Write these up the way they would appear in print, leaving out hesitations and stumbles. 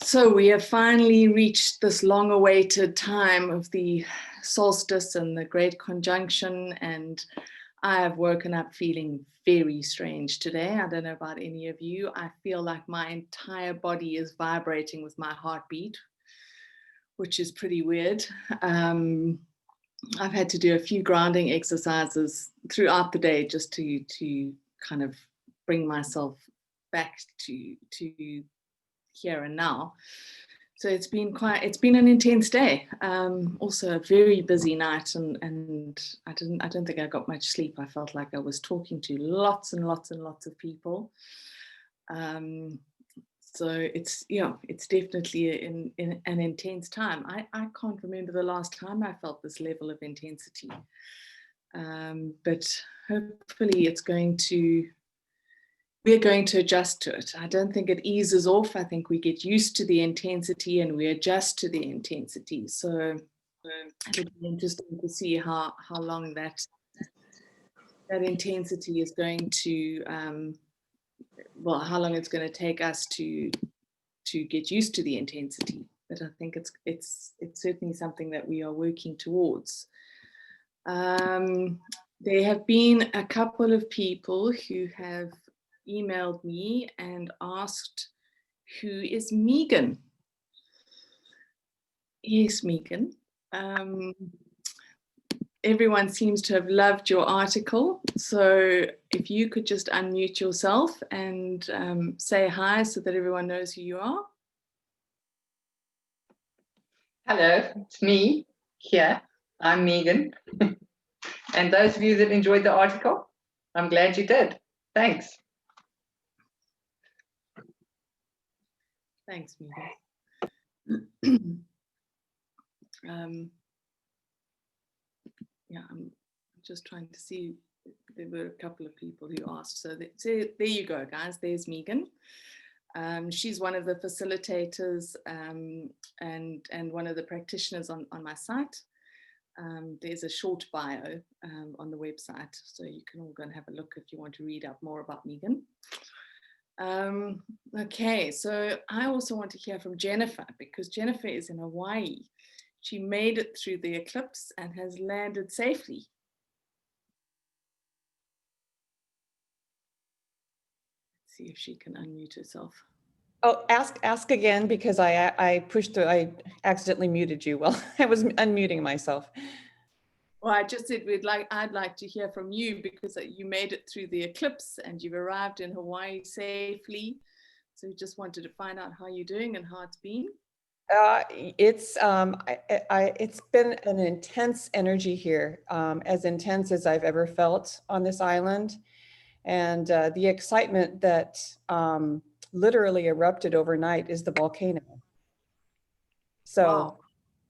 So we have finally reached this long-awaited time of the solstice and the great conjunction, and I have woken up feeling very strange today. I don't know about any of you. I feel like my entire body is vibrating with my heartbeat, which is pretty weird. I've had to do a few grounding exercises throughout the day just to kind of bring myself back to here and now. So it's been an intense day. Also a very busy night, and I don't think I got much sleep. I felt like I was talking to lots and lots and lots of people. So it's definitely an intense time. I can't remember the last time I felt this level of intensity. But hopefully we're going to adjust to it. I don't think it eases off. I think we get used to the intensity and we adjust to the intensity. So it'll be interesting to see how long that intensity is going to, how long it's going to take us to get used to the intensity. But I think it's certainly something that we are working towards. There have been a couple of people who have emailed me and asked, who is Megan? Yes, Megan. Everyone seems to have loved your article. So if you could just unmute yourself and say hi so that everyone knows who you are. Hello, it's me here. I'm Megan. And those of you that enjoyed the article, I'm glad you did. Thanks. Thanks, Megan. Yeah, I'm just trying to see. There were a couple of people who asked. So there you go, guys. There's Megan. She's one of the facilitators and one of the practitioners on my site. There's a short bio on the website, so you can all go and have a look if you want to read up more about Megan. Okay, so I also want to hear from Jennifer, because Jennifer is in Hawaii. She made it through the eclipse and has landed safely. Let's see if she can unmute herself. Oh, ask again, because I accidentally muted you while I was unmuting myself. Well, I just said I'd like to hear from you, because you made it through the eclipse and you've arrived in Hawaii safely. So we just wanted to find out how you're doing and how it's been. It's been an intense energy here, as intense as I've ever felt on this island, and the excitement that literally erupted overnight is the volcano. So, wow.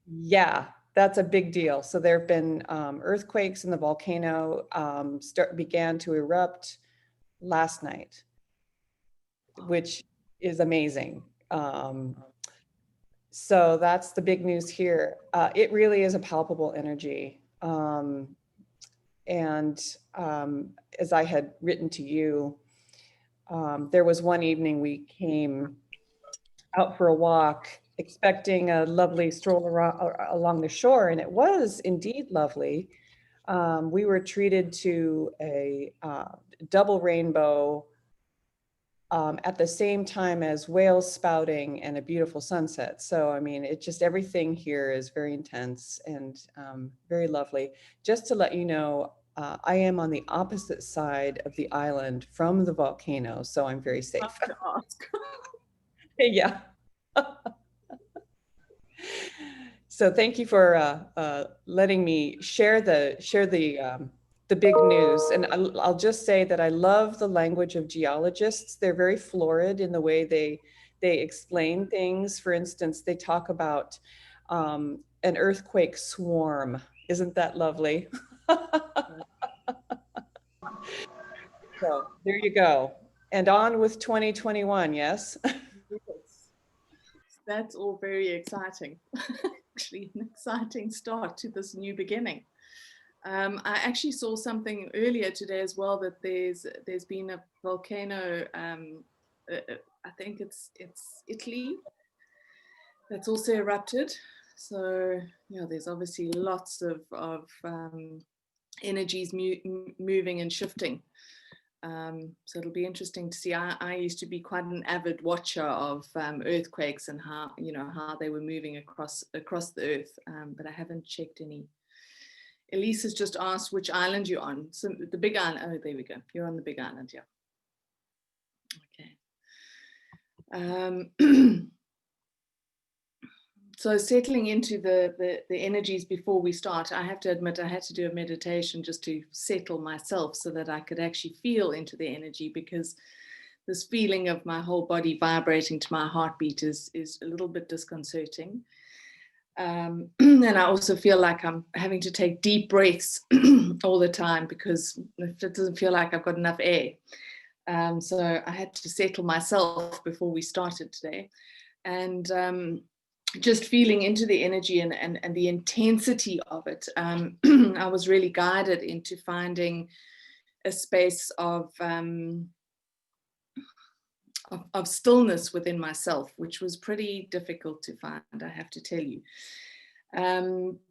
Yeah, that's a big deal. So there have been earthquakes, and the volcano began to erupt last night, which is amazing. So that's the big news here. It really is a palpable energy. As I had written to you, there was one evening we came out for a walk, expecting a lovely stroll along the shore, and it was indeed lovely. We were treated to a double rainbow at the same time as whales spouting and a beautiful sunset. So, I mean, everything here is very intense and very lovely. Just to let you know, I am on the opposite side of the island from the volcano, so I'm very safe. Yeah. So thank you for letting me share the big news. And I'll just say that I love the language of geologists. They're very florid in the way they explain things. For instance, they talk about an earthquake swarm. Isn't that lovely? So there you go. And on with 2021, yes? That's all very exciting. Actually, an exciting start to this new beginning. I actually saw something earlier today as well, that there's been a volcano. I think it's Italy, that's also erupted. So yeah, there's obviously lots of energies moving and shifting. So it'll be interesting to see. I used to be quite an avid watcher of earthquakes and how they were moving across the earth, but I haven't checked any. Elise has just asked which island you're on. So the Big Island. Oh, there we go. You're on the Big Island, yeah. Okay. So settling into the energies before we start, I have to admit I had to do a meditation just to settle myself so that I could actually feel into the energy, because this feeling of my whole body vibrating to my heartbeat is a little bit disconcerting. And I also feel like I'm having to take deep breaths all the time because it doesn't feel like I've got enough air. So I had to settle myself before we started today. And just feeling into the energy and the intensity of it, I was really guided into finding a space of stillness within myself, which was pretty difficult to find, I have to tell you.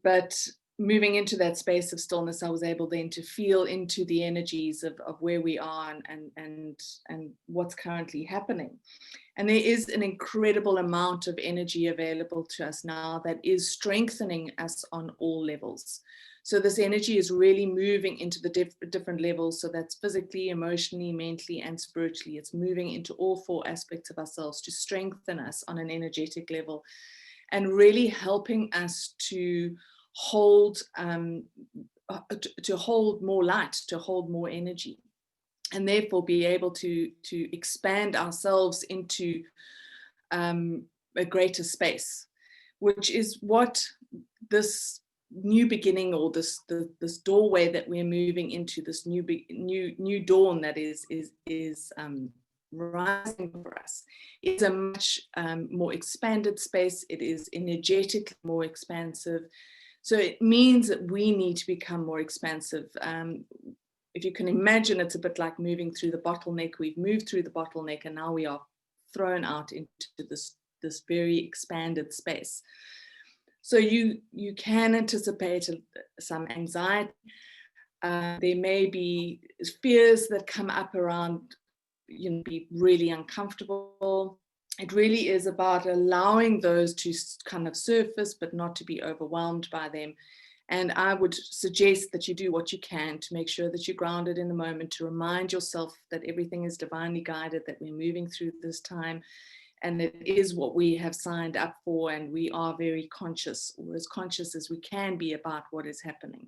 But moving into that space of stillness, I was able then to feel into the energies of where we are and what's currently happening. And there is an incredible amount of energy available to us now that is strengthening us on all levels. So this energy is really moving into the different levels. So that's physically, emotionally, mentally, and spiritually. It's moving into all four aspects of ourselves to strengthen us on an energetic level and really helping us to hold more light, to hold more energy, and therefore be able to expand ourselves into a greater space, which is what this new beginning, or this doorway that we're moving into, this new dawn that is rising for us. It's a much more expanded space. It is energetically more expansive. So it means that we need to become more expansive. If you can imagine, it's a bit like moving through the bottleneck. We've moved through the bottleneck and now we are thrown out into this very expanded space. So you can anticipate some anxiety. There may be fears that come up around, be really uncomfortable. It really is about allowing those to kind of surface, but not to be overwhelmed by them. And I would suggest that you do what you can to make sure that you're grounded in the moment, to remind yourself that everything is divinely guided, that we're moving through this time, and it is what we have signed up for, and we are very conscious, or as conscious as we can be, about what is happening.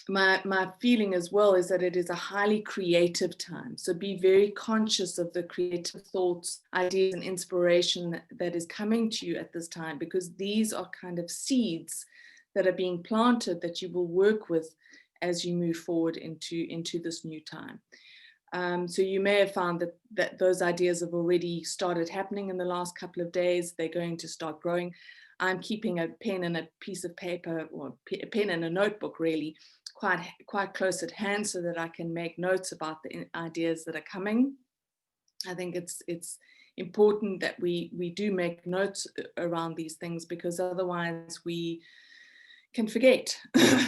My feeling as well is that it is a highly creative time. So be very conscious of the creative thoughts, ideas, and inspiration that is coming to you at this time, because these are kind of seeds that are being planted that you will work with as you move forward into this new time. So you may have found that those ideas have already started happening in the last couple of days. They're going to start growing. I'm keeping a pen and a piece of paper, or a pen and a notebook, really, quite close at hand, so that I can make notes about the ideas that are coming. I think it's important that we do make notes around these things, because otherwise we can forget.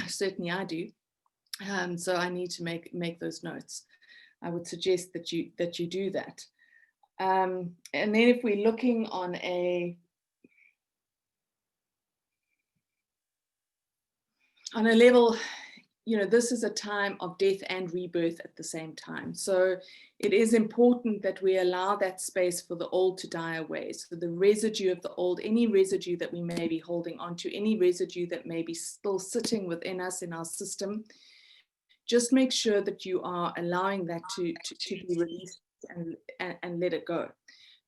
Certainly I do. So I need to make those notes. I would suggest that you do that. And then if we're looking on a level, this is a time of death and rebirth at the same time. So it is important that we allow that space for the old to die away. So the residue of the old, any residue that we may be holding onto, any residue that may be still sitting within us, in our system, just make sure that you are allowing that to be released and let it go.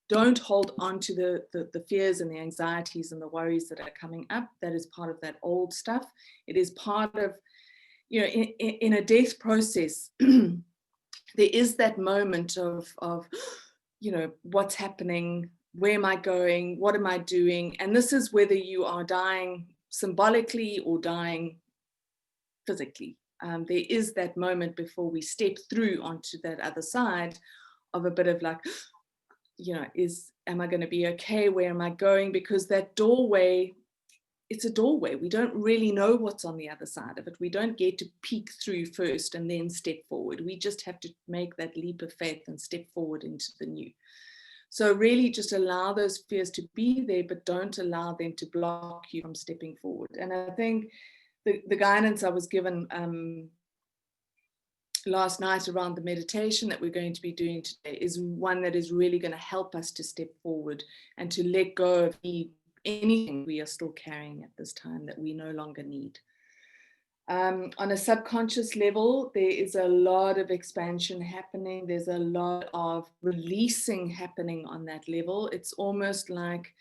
Don't hold on to the fears and the anxieties and the worries that are coming up. That is part of that old stuff. It is part of, in a death process, there is that moment of what's happening, where am I going, what am I doing? And this is whether you are dying symbolically or dying physically. There is that moment before we step through onto that other side of a bit of like, am I going to be okay? Where am I going? Because that doorway, it's a doorway. We don't really know what's on the other side of it. We don't get to peek through first and then step forward. We just have to make that leap of faith and step forward into the new. So really just allow those fears to be there, but don't allow them to block you from stepping forward. And I think the guidance I was given last night around the meditation that we're going to be doing today is one that is really going to help us to step forward and to let go of anything we are still carrying at this time that we no longer need. On a subconscious level, there is a lot of expansion happening. There's a lot of releasing happening on that level. It's almost like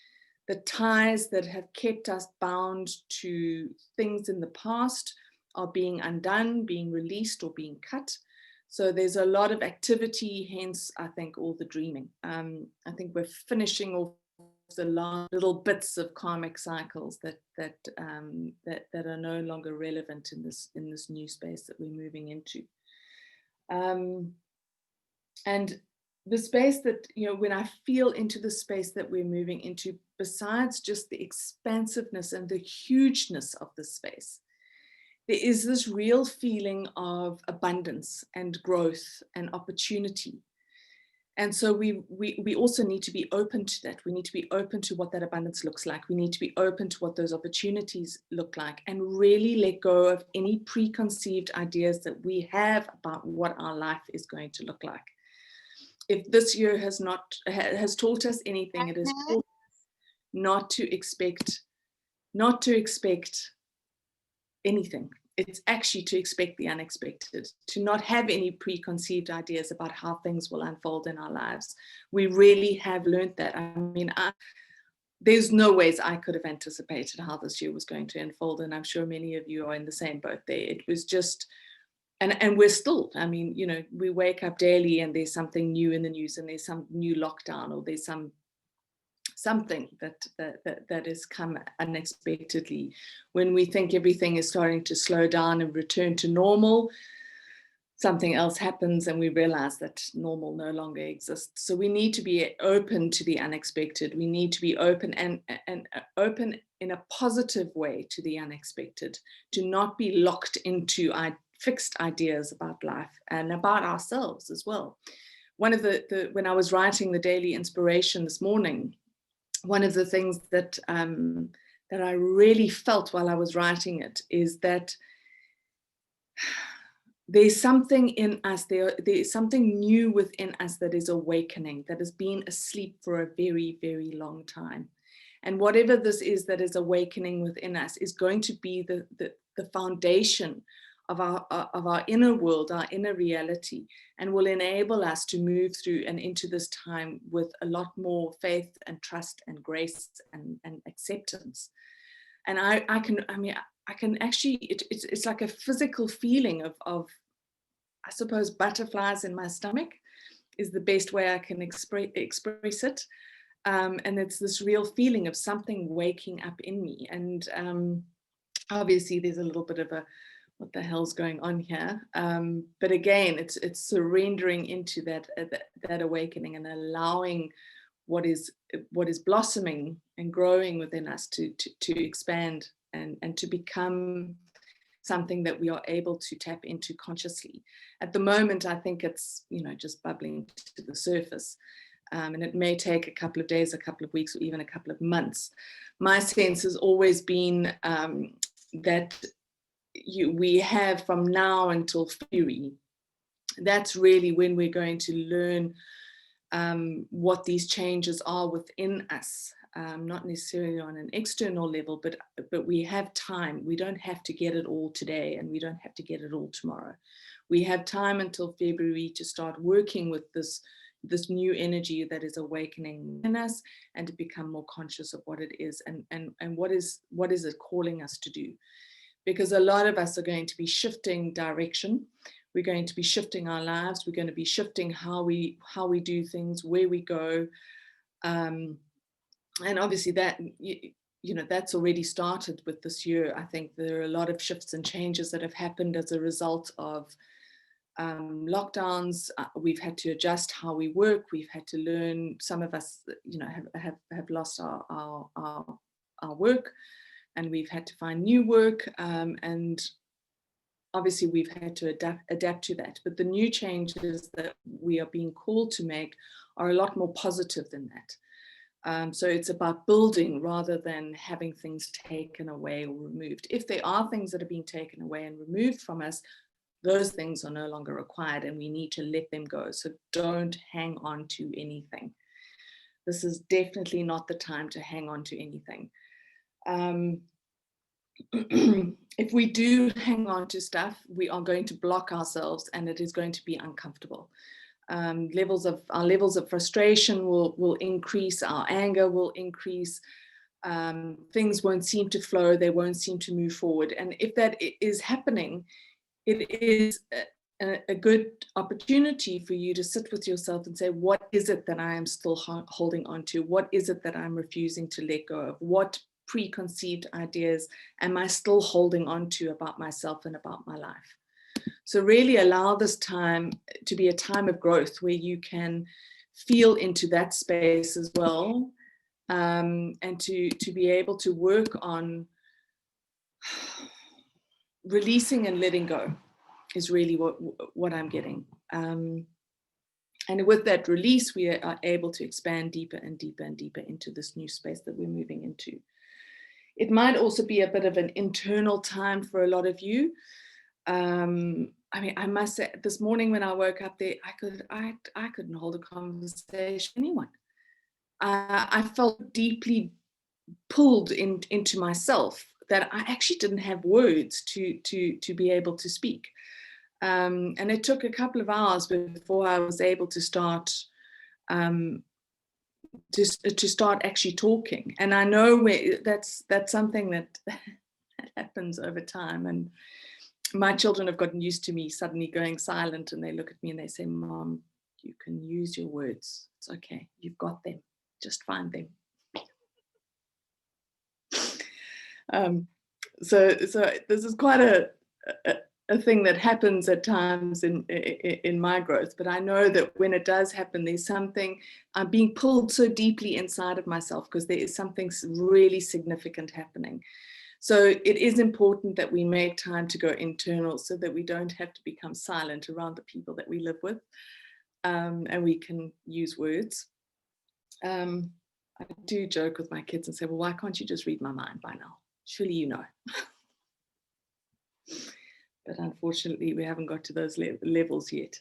the ties that have kept us bound to things in the past are being undone, being released, or being cut. So there's a lot of activity, hence I think all the dreaming. I think we're finishing off the last little bits of karmic cycles that are no longer relevant in this new space that we're moving into. And the space that, when I feel into the space that we're moving into, besides just the expansiveness and the hugeness of the space, there is this real feeling of abundance and growth and opportunity. And so we also need to be open to that. We need to be open to what that abundance looks like. We need to be open to what those opportunities look like, and really let go of any preconceived ideas that we have about what our life is going to look like. If this year has taught us anything, it has taught us not to expect anything. It's actually to expect the unexpected, to not have any preconceived ideas about how things will unfold in our lives. We really have learned that. I mean, there's no ways I could have anticipated how this year was going to unfold, and I'm sure many of you are in the same boat there. It was just, and we're still, I mean, we wake up daily and there's something new in the news, and there's some new lockdown, or there's something that has come unexpectedly. When we think everything is starting to slow down and return to normal, something else happens and we realize that normal no longer exists. So we need to be open to the unexpected. We need to be open and open in a positive way to the unexpected, to not be locked into fixed ideas about life and about ourselves as well. One of when I was writing the daily inspiration this morning, one of the things that I really felt while I was writing it is that there's something in us, there's something new within us that is awakening, that has been asleep for a very, very long time. And whatever this is that is awakening within us is going to be the foundation of our inner world, our inner reality, and will enable us to move through and into this time with a lot more faith and trust and grace and acceptance. And I can actually, it's like a physical feeling of, I suppose, butterflies in my stomach is the best way I can express it. And it's this real feeling of something waking up in me. And obviously there's a little bit of what the hell's going on here? But again, it's surrendering into that awakening and allowing what is blossoming and growing within us to expand and to become something that we are able to tap into consciously. At the moment, I think it's just bubbling to the surface. And it may take a couple of days, a couple of weeks, or even a couple of months. My sense has always been that we have from now until February. That's really when we're going to learn what these changes are within us, not necessarily on an external level, but we have time. We don't have to get it all today, and we don't have to get it all tomorrow. We have time until February to start working with this new energy that is awakening in us, and to become more conscious of what it is and what is it calling us to do. Because a lot of us are going to be shifting direction. We're going to be shifting our lives. We're going to be shifting how we do things, where we go. And obviously that, that's already started with this year. I think there are a lot of shifts and changes that have happened as a result of lockdowns, we've had to adjust how we work. We've had to learn. Some of us, have lost our work, and we've had to find new work. And obviously, we've had to adapt to that. But the new changes that we are being called to make are a lot more positive than that. So it's about building rather than having things taken away or removed. If there are things that are being taken away and removed from us, those things are no longer required and we need to let them go. So don't hang on to anything. This is definitely not the time to hang on to anything. If we do hang on to stuff, we are going to block ourselves and it is going to be uncomfortable. Our levels of frustration will increase, our anger will increase, things won't seem to flow, they won't seem to move forward. And if that is happening, it is a good opportunity for you to sit with yourself and say, what is it that I am still holding on to? What is it that I'm refusing to let go of? What preconceived ideas am I still holding on to about myself and about my life? So really allow this time to be a time of growth where you can feel into that space as well, and to be able to work on releasing and letting go is really what I'm getting. And with that release, we are able to expand deeper and deeper and deeper into this new space that we're moving into. It might also be a bit of an internal time for a lot of you. I must say, this morning when I woke up there, I couldn't hold a conversation with anyone. I felt deeply pulled into myself that I actually didn't have words to be able to speak. And it took a couple of hours before I was able to start actually talking. And I know that's something that happens over time. And my children have gotten used to me suddenly going silent, and they look at me and they say, Mom, you can use your words. It's okay. You've got them. Just find them. So this is quite a thing that happens at times in my growth, but I know that when it does happen, there's something, I'm being pulled so deeply inside of myself because there is something really significant happening. So it is important that we make time to go internal so that we don't have to become silent around the people that we live with, and we can use words. I do joke with my kids and say, well, why can't you just read my mind by now? Surely you know. But unfortunately, we haven't got to those levels yet.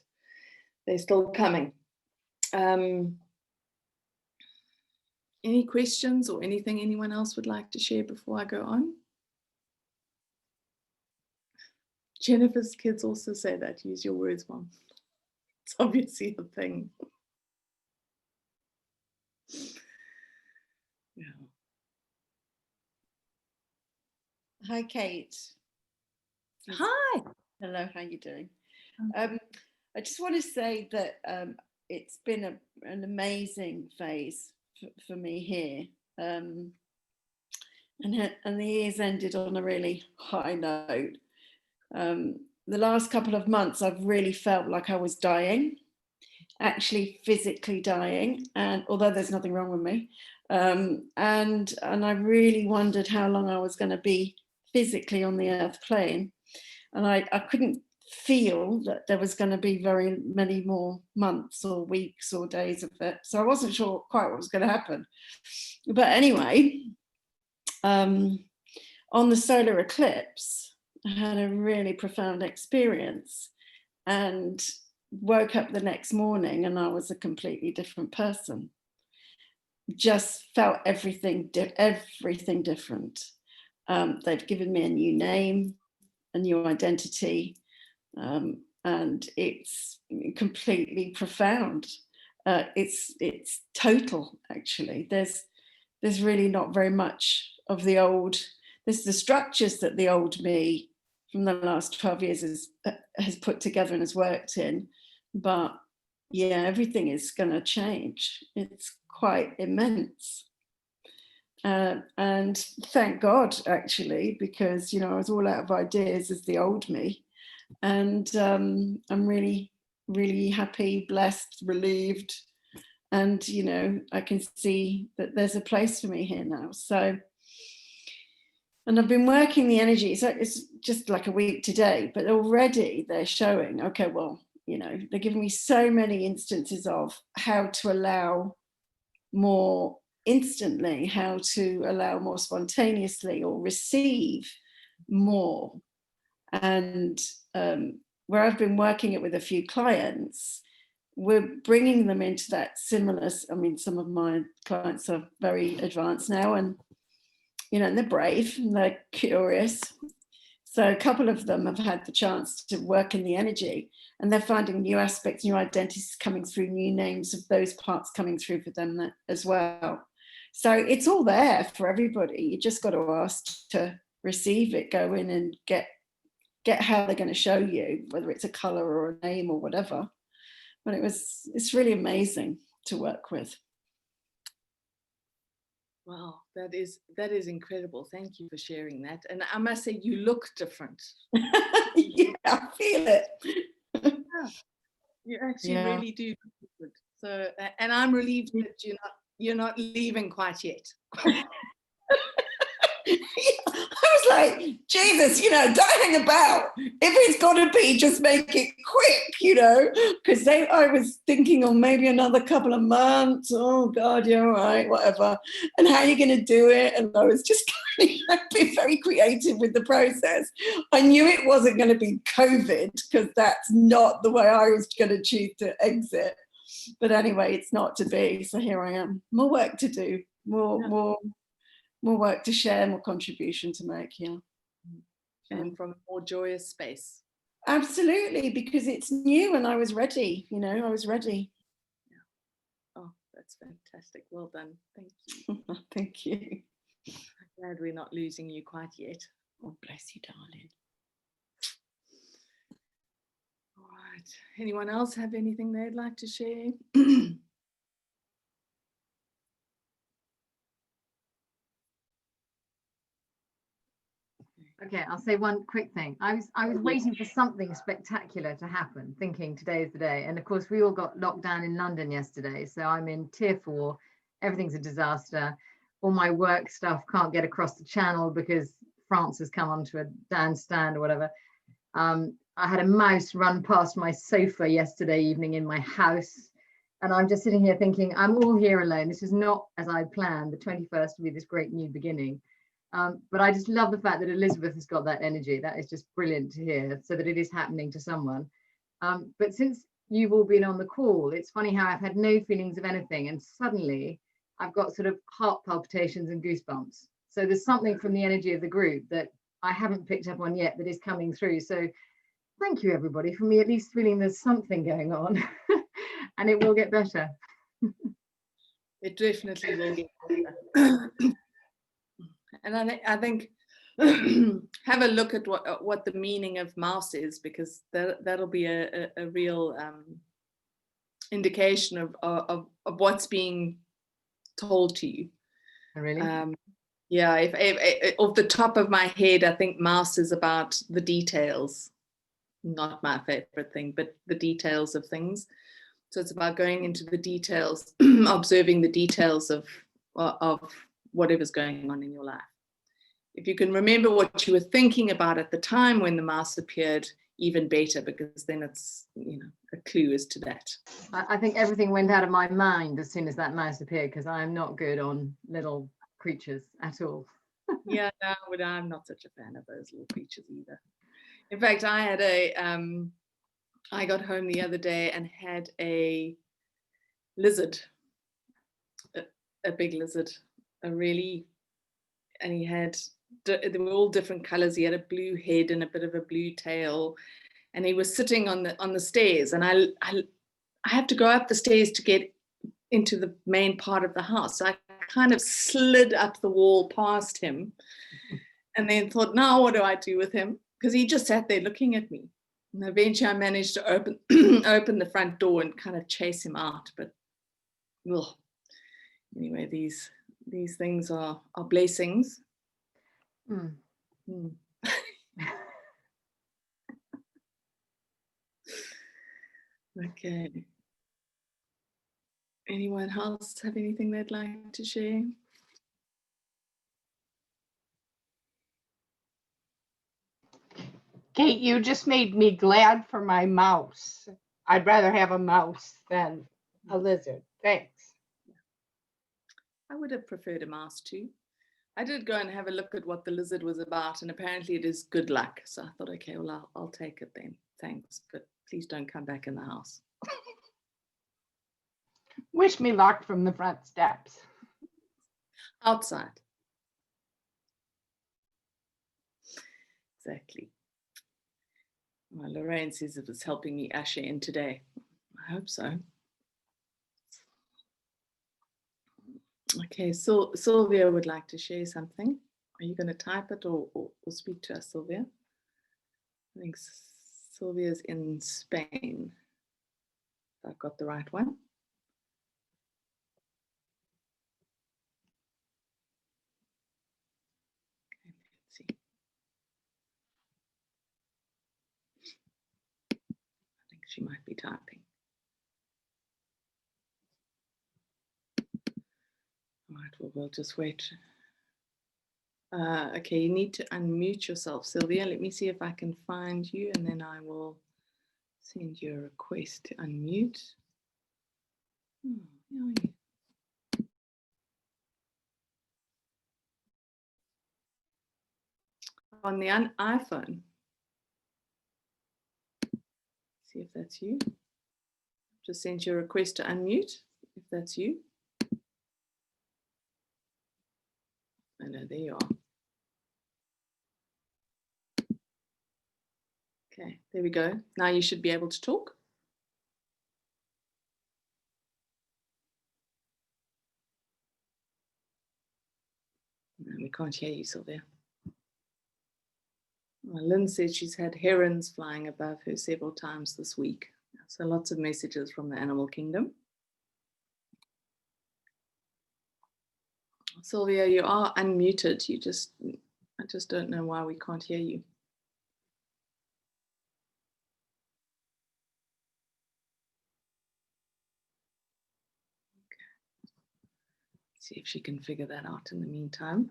They're still coming. Any questions or anything anyone else would like to share before I go on? Jennifer's kids also say that, use your words, Mom. It's obviously a thing. Yeah. Hi, Kate. Hi. Hello, how you doing? I just want to say that it's been an amazing phase for me here. And the year's ended on a really high note. The last couple of months, I've really felt like I was dying, actually physically dying, and although there's nothing wrong with me, and I really wondered how long I was going to be physically on the earth plane, and I couldn't feel that there was going to be very many more months or weeks or days of it, so I wasn't sure quite what was going to happen. But anyway, on the solar eclipse, I had a really profound experience and woke up the next morning and I was a completely different person. Just felt everything different. They've given me a new name, a new identity, and it's completely profound. It's total, actually. There's really not very much of the old. There's the structures that the old me from the last 12 years has put together and has worked in, but yeah, everything is going to change. It's quite immense. And thank God, actually, because, I was all out of ideas as the old me. And I'm really, really happy, blessed, relieved. And, you know, I can see that there's a place for me here now. So, and I've been working the energy. So it's just like a week today, but already they're showing, okay, well, you know, they're giving me so many instances of how to allow more instantly, how to allow more spontaneously, or receive more. And where I've been working it with a few clients, we're bringing them into that similar. I mean, some of my clients are very advanced now, and you know, and they're brave and they're curious. So a couple of them have had the chance to work in the energy, and they're finding new aspects, new identities coming through, new names of those parts coming through for them as well. So it's all there for everybody. You just got to ask to receive it, go in and get how they're going to show you, whether it's a color or a name or whatever. But it's really amazing to work with. Wow, that is incredible. Thank you for sharing that. And I must say, you look different. Yeah, I feel it. Yeah, you actually really do look different. So, and I'm relieved that you're not leaving quite yet. I was like, Jesus, you know, don't hang about. If it's got to be, just make it quick, you know, because I was thinking, oh, maybe another couple of months. Oh, God, you're all right, whatever. And how are you going to do it? And I was just kind of being very creative with the process. I knew it wasn't going to be COVID, because that's not the way I was going to choose to exit. But anyway, it's not to be. So here I am. More work to do, more work to share, more contribution to make, yeah. And from a more joyous space. Absolutely, because it's new and I was ready, you know, I was ready. Yeah. Oh, that's fantastic. Well done. Thank you. Thank you. I'm glad we're not losing you quite yet. Oh, bless you, darling. All right. Anyone else have anything they'd like to share? Okay, I'll say one quick thing. I was waiting for something spectacular to happen, thinking today is the day. And of course, we all got locked down in London yesterday. So I'm in tier 4. Everything's a disaster. All my work stuff can't get across the channel because France has come onto a stand or whatever. I had a mouse run past my sofa yesterday evening in my house. And I'm just sitting here thinking, I'm all here alone. This is not as I planned. The 21st will be this great new beginning. But I just love the fact that Elizabeth has got that energy. That is just brilliant to hear, so that it is happening to someone. But since you've all been on the call, it's funny how I've had no feelings of anything, and suddenly I've got sort of heart palpitations and goosebumps. So there's something from the energy of the group that I haven't picked up on yet that is coming through. So thank you, everybody, for me at least feeling there's something going on, and it will get better. It definitely will get better. And I think have a look at what the meaning of mouse is, because that'll be a real indication of what's being told to you. Really? Yeah, if off the top of my head, I think mouse is about the details. Not my favorite thing, but the details of things. So it's about going into the details, observing the details of whatever's going on in your life. If you can remember what you were thinking about at the time when the mouse appeared, even better, because then it's, you know, a clue as to that. I think everything went out of my mind as soon as that mouse appeared, because I'm not good on little creatures at all. Yeah, no, but I'm not such a fan of those little creatures either. In fact, I had I got home the other day and had a lizard, a big lizard, and he had, they were all different colors. He had a blue head and a bit of a blue tail, and he was sitting on the stairs, and I have to go up the stairs to get into the main part of the house. So I kind of slid up the wall past him, and then thought, now what do I do with him? Because he just sat there looking at me. And eventually I managed to open the front door and kind of chase him out. But well, anyway, these things are blessings. Mm. Mm. Okay. Anyone else have anything they'd like to share? Kate, you just made me glad for my mouse. I'd rather have a mouse than a lizard. Thanks. I would have preferred a mouse too. I did go and have a look at what the lizard was about, and apparently it is good luck. So I thought, okay, well, I'll take it then. Thanks, but please don't come back in the house. Wish me luck from the front steps. Outside. Exactly. Well, Lorraine says it was helping me usher in today. I hope so. Okay, so Sylvia would like to share something. Are you going to type it or speak to us, Sylvia? I think Sylvia's in Spain. If I've got the right one. Okay, let's see. I think she might be typing. All right, well, we'll just wait. Okay, you need to unmute yourself, Sylvia. Let me see if I can find you, and then I will send you a request to unmute. On the iPhone. See if that's you. Just send you a request to unmute, if that's you. I know, there you are. Okay, there we go. Now you should be able to talk. No, we can't hear you, Sylvia. Well, Lynn said she's had herons flying above her several times this week. So lots of messages from the animal kingdom. Sylvia, you are unmuted. I just don't know why we can't hear you. Okay. See if she can figure that out in the meantime.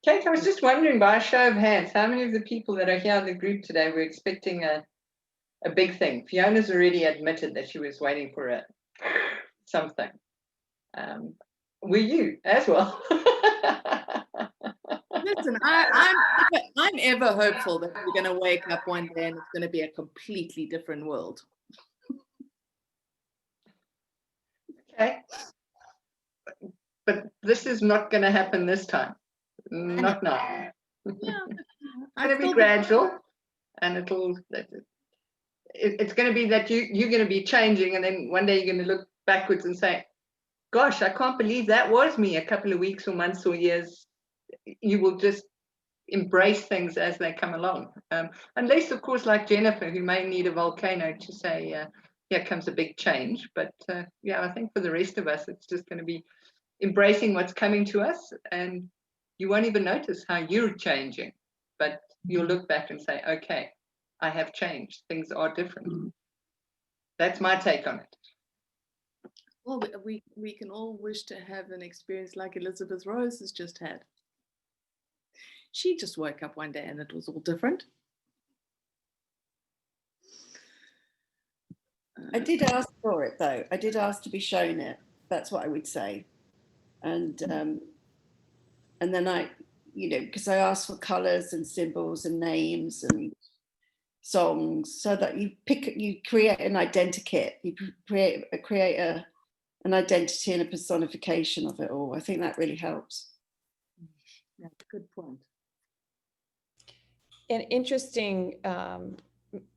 Kate, I was just wondering, by a show of hands, how many of the people that are here in the group today were expecting a big thing? Fiona's already admitted that she was waiting for something. Were you as well? Listen, I'm ever hopeful that we're going to wake up one day and it's going to be a completely different world. Okay. But this is not going to happen this time. Not now. Yeah, It's going to be gradual, and it's going to be that you're going to be changing, and then one day you're going to look backwards and say, gosh, I can't believe that was me a couple of weeks or months or years. You will just embrace things as they come along. Unless, of course, like Jennifer, who may need a volcano to say, here comes a big change. But yeah, I think for the rest of us, it's just going to be embracing what's coming to us, and you won't even notice how you're changing, but you'll look back and say, okay, I have changed. Things are different. That's my take on it. Well, we can all wish to have an experience like Elizabeth Rose has just had. She just woke up one day and it was all different. I did ask for it though. I did ask to be shown it. That's what I would say. And then I, because I asked for colours and symbols and names and songs, so that you create an identikit. You create an identity and a personification of it all. I think that really helps. Yeah, good point. And interesting,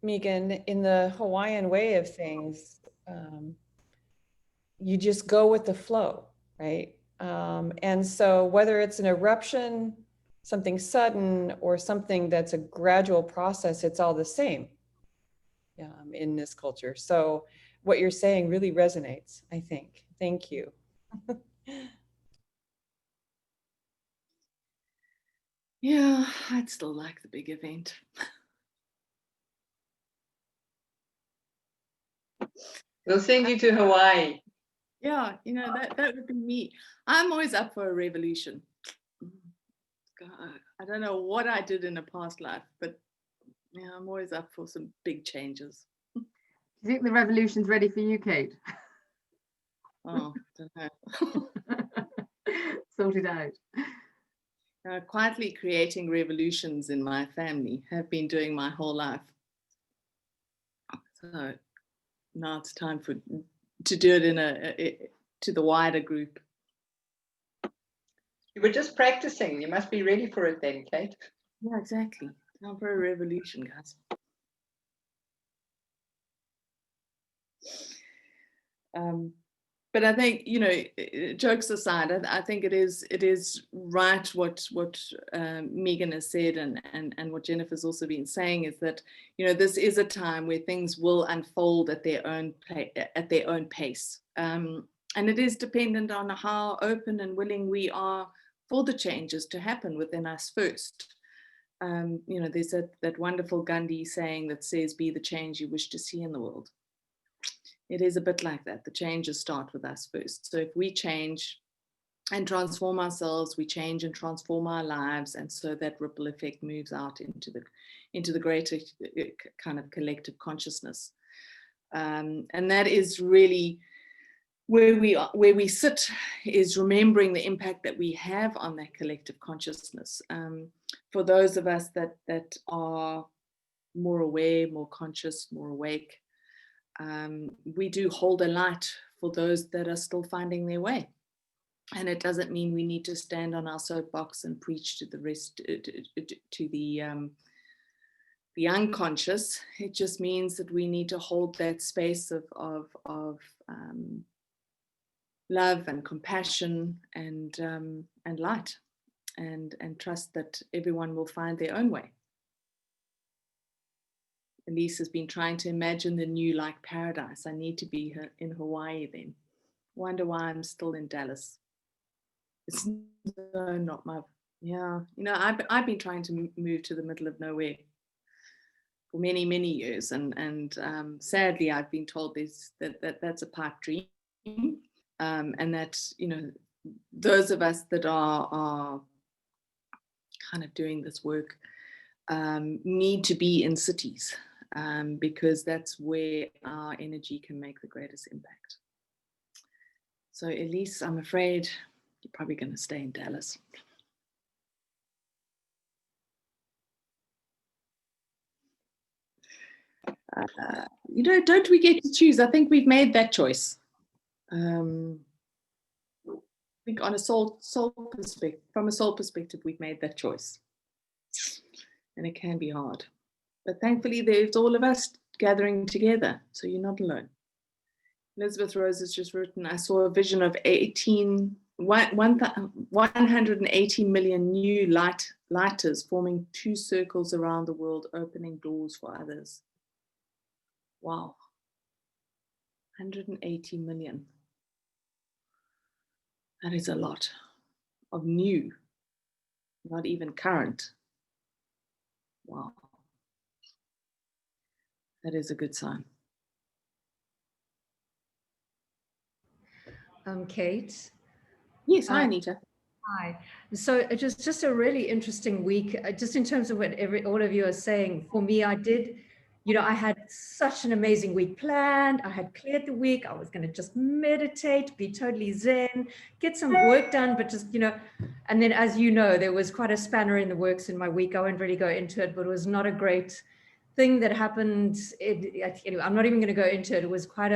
Megan, in the Hawaiian way of things, you just go with the flow, right? And so whether it's an eruption, something sudden, or something that's a gradual process, it's all the same in this culture. So what you're saying really resonates, I think. Thank you. Yeah, I'd still like the big event. We'll send you to Hawaii. Yeah, that would be me. I'm always up for a revolution. God, I don't know what I did in a past life, but yeah, I'm always up for some big changes. Do you think the revolution's ready for you, Kate? Oh, don't know. Sort it out. Quietly creating revolutions in my family, have been doing my whole life. So now it's time to do it to the wider group. You were just practicing. You must be ready for it then, Kate. Yeah, exactly. Time for a revolution, guys. But I think, jokes aside, I think it is right what Megan has said, and what Jennifer's also been saying, is that this is a time where things will unfold at their own pace, and it is dependent on how open and willing we are for the changes to happen within us first. There's that wonderful Gandhi saying that says, "Be the change you wish to see in the world." It is a bit like that. The changes start with us first. So if we change and transform ourselves, we change and transform our lives, and so that ripple effect moves out into the greater kind of collective consciousness. And that is really where we sit, is remembering the impact that we have on that collective consciousness. For those of us that are more aware, more conscious, more awake, we do hold a light for those that are still finding their way. And it doesn't mean we need to stand on our soapbox and preach to the rest, to the unconscious. It just means that we need to hold that space of love and compassion and light, and trust that everyone will find their own way. Elise has been trying to imagine the new like paradise. I need to be in Hawaii then. Wonder why I'm still in Dallas. It's not my, yeah. I've been trying to move to the middle of nowhere for many, many years. And sadly, I've been told that's a pipe dream. And that, those of us that are kind of doing this work need to be in cities. Because that's where our energy can make the greatest impact. So Elise, I'm afraid you're probably going to stay in Dallas. Don't we get to choose? I think we've made that choice. I think on a soul perspective, from a soul perspective, we've made that choice. And it can be hard. But thankfully, there's all of us gathering together, so you're not alone. Elizabeth Rose has just written, I saw a vision of 180 million new lighters forming 2 circles around the world, opening doors for others. Wow. 180 million. That is a lot of new, not even current. Wow. That is a good sign. Kate. Yes, hi, Anita. Hi. So it was just a really interesting week, just in terms of what all of you are saying. For me, I had such an amazing week planned. I had cleared the week. I was going to just meditate, be totally zen, get some work done, but just, and then as you know, there was quite a spanner in the works in my week. I won't really go into it, but it was not a great thing that happened. Anyway, I'm not even going to go into it. It was quite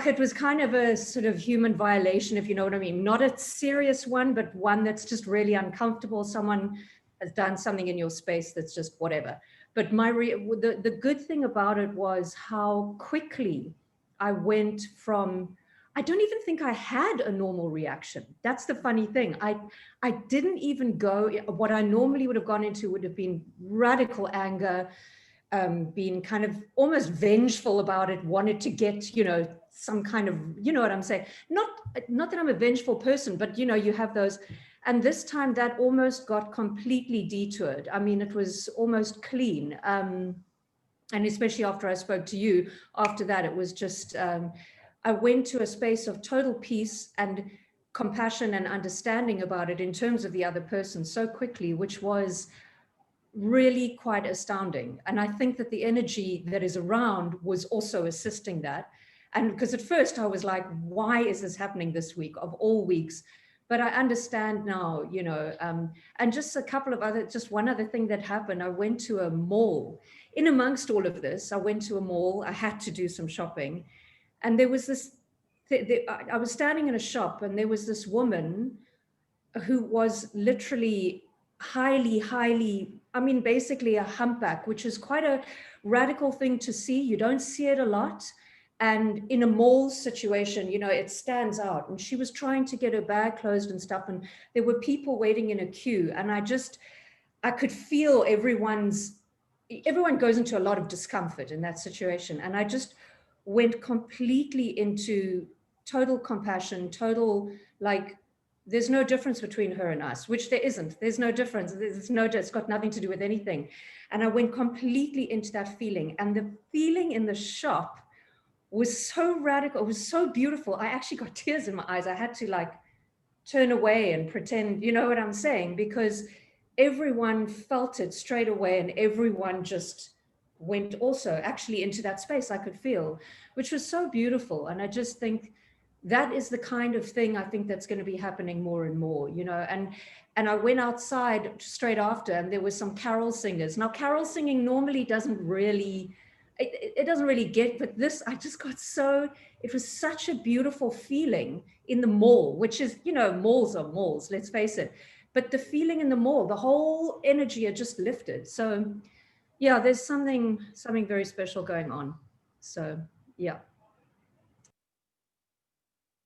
it was kind of a sort of human violation, if you know what I mean. Not a serious one, but one that's just really uncomfortable. Someone has done something in your space that's just whatever. But the good thing about it was how quickly I went from, I don't even think I had a normal reaction. That's the funny thing. I didn't even go, what I normally would have gone into would have been radical anger, being kind of almost vengeful about it, wanted to get, some kind of, you know what I'm saying? Not that I'm a vengeful person, but you have those, And this time that almost got completely detoured. I mean, it was almost clean. And especially after I spoke to you, after that, it was just, I went to a space of total peace and compassion and understanding about it in terms of the other person so quickly, which was really quite astounding. And I think that the energy that is around was also assisting that. And because at first I was like, why is this happening this week of all weeks? But I understand now, you know, and just a couple of other, just one other thing that happened. I went to a mall. In amongst all of this, I went to a mall. I had to do some shopping. And there was this, I was standing in a shop and there was this woman who was literally highly, I mean, basically a humpback, which is quite a radical thing to see. You don't see it a lot. And in a mall situation, you know, it stands out. And she was trying to get her bag closed and stuff. And there were people waiting in a queue. And I could feel everyone goes into a lot of discomfort in that situation. And I just went completely into total compassion, total, like, there's no difference between her and us, which there isn't. There's no difference. It's got nothing to do with anything. And I went completely into that feeling. And the feeling in the shop was so radical. It was so beautiful. I actually got tears in my eyes. I had to like turn away and pretend, you know what I'm saying? Because everyone felt it straight away and everyone just went also actually into that space I could feel, which was so beautiful. And I just think that is the kind of thing I think that's going to be happening more and more, you know. And I went outside straight after and there were some carol singers. Now, carol singing normally doesn't really, it doesn't really get, but this, I just got so, it was such a beautiful feeling in the mall, which is, you know, malls are malls, let's face it. But the feeling in the mall, the whole energy had just lifted. So yeah, there's something very special going on. So yeah.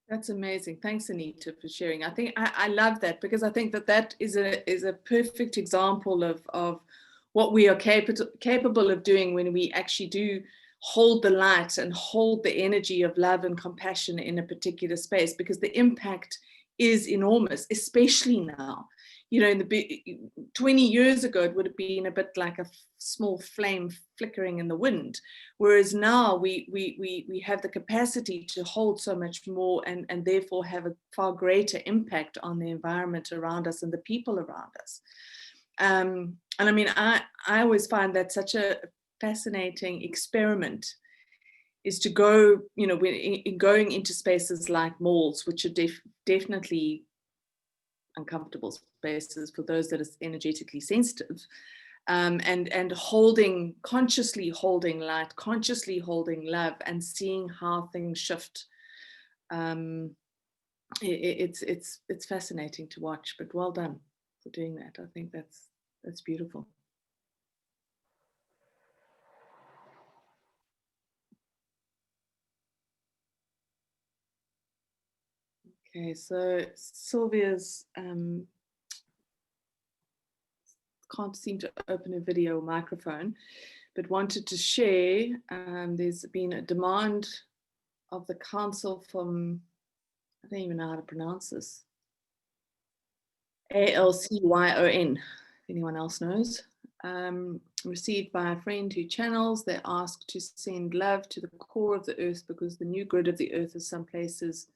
That's amazing. Thanks, Anita, for sharing. I think I love that because I think that is a perfect example of what we are capable of doing when we actually do hold the light and hold the energy of love and compassion in a particular space, because the impact is enormous, especially now. You know, in the 20 years ago, it would have been a bit like a small flame flickering in the wind. Whereas now we have the capacity to hold so much more and therefore have a far greater impact on the environment around us and the people around us. And I mean, I always find that such a fascinating experiment is to go, you know, in going into spaces like malls, which are definitely uncomfortable spaces for those that are energetically sensitive, and consciously holding light, consciously holding love, and seeing how things shift. It's fascinating to watch, but well done for doing that. I think that's beautiful. Okay, so Sylvia's can't seem to open a video or microphone, but wanted to share. There's been a demand of the council from, I don't even know how to pronounce this, ALCYON, if anyone else knows, received by a friend who channels. They're asked to send love to the core of the earth because the new grid of the earth is some places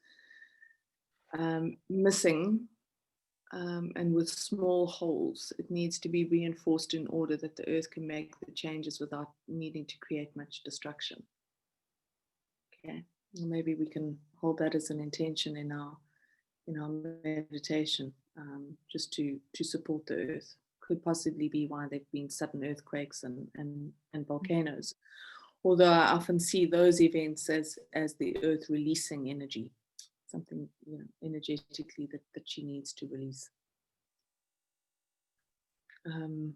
missing, and with small holes. It needs to be reinforced in order that the earth can make the changes without needing to create much destruction. Okay, well, maybe we can hold that as an intention in our meditation, just to support the earth. Could possibly be why there've been sudden earthquakes and volcanoes, although I often see those events as the earth releasing energy, something, you know, energetically that she needs to release. You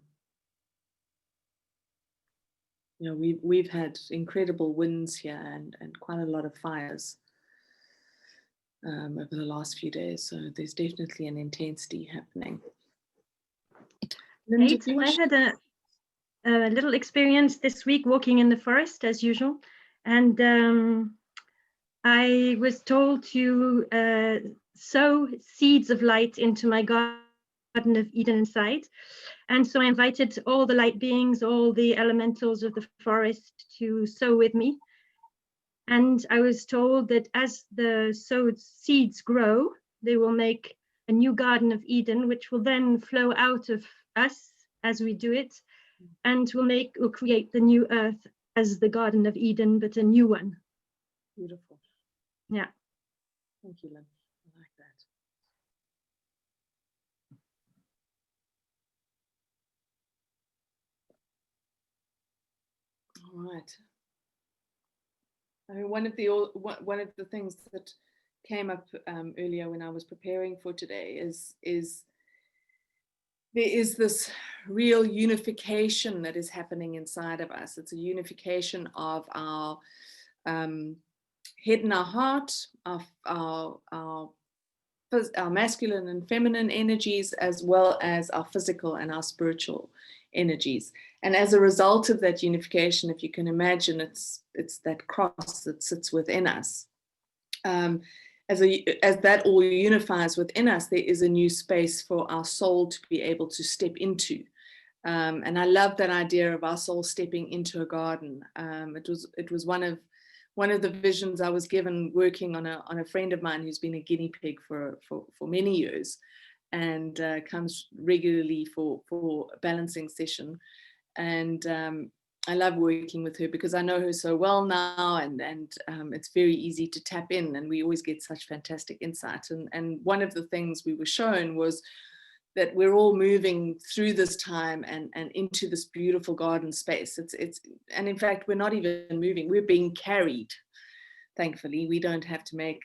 know, we've had incredible winds here and quite a lot of fires over the last few days, so there's definitely an intensity happening. Linda, I had a little experience this week walking in the forest as usual, and I was told to sow seeds of light into my garden Garden of Eden inside. And so I invited all the light beings, all the elementals of the forest to sow with me. And I was told that as the sowed seeds grow, they will make a new Garden of Eden, which will then flow out of us as we do it, and will create the new earth as the Garden of Eden, but a new one. Beautiful. Yeah. Thank you, Lynn. I like that. All right. I mean, one of the things that came up earlier when I was preparing for today is there is this real unification that is happening inside of us. It's a unification of our head and our heart, our masculine and feminine energies, as well as our physical and our spiritual energies. And as a result of that unification, if you can imagine, it's that cross that sits within us. As that all unifies within us, there is a new space for our soul to be able to step into. And I love that idea of our soul stepping into a garden. It was one of the visions I was given working on a friend of mine who's been a guinea pig for many years, and comes regularly for a balancing session. And I love working with her because I know her so well now, and it's very easy to tap in, and we always get such fantastic insight. And one of the things we were shown was that we're all moving through this time and into this beautiful garden space. And in fact, we're not even moving, we're being carried. Thankfully, we don't have to make,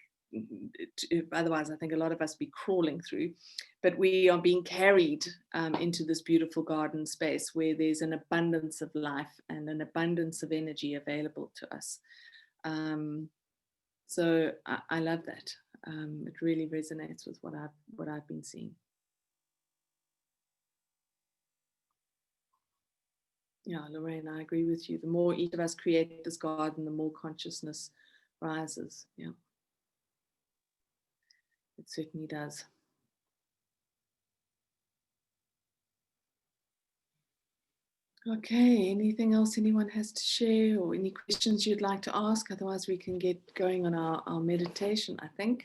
otherwise I think a lot of us be crawling through, but we are being carried into this beautiful garden space where there's an abundance of life and an abundance of energy available to us. So I love that. It really resonates with what I've been seeing. Yeah, Lorraine, I agree with you. The more each of us create this garden, the more consciousness rises. Yeah, it certainly does. Okay, anything else anyone has to share, or any questions you'd like to ask? Otherwise, we can get going on our meditation. I think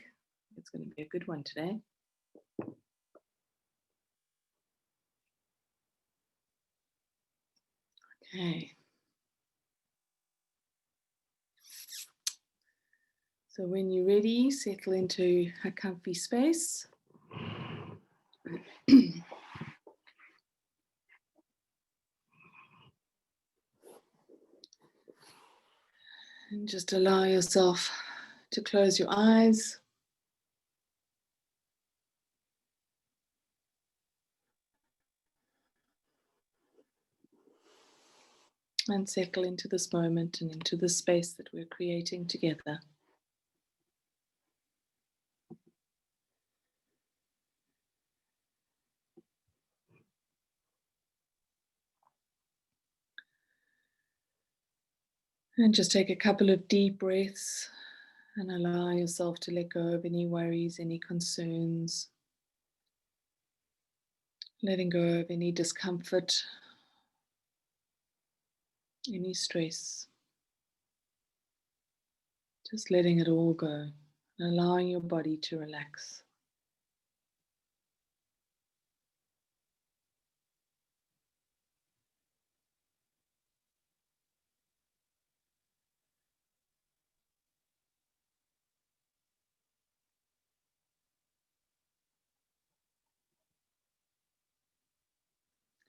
it's going to be a good one today. Okay. So when you're ready, settle into a comfy space. And just allow yourself to close your eyes. And settle into this moment and into the space that we're creating together. And just take a couple of deep breaths and allow yourself to let go of any worries, any concerns, letting go of any discomfort, any stress. Just letting it all go and allowing your body to relax.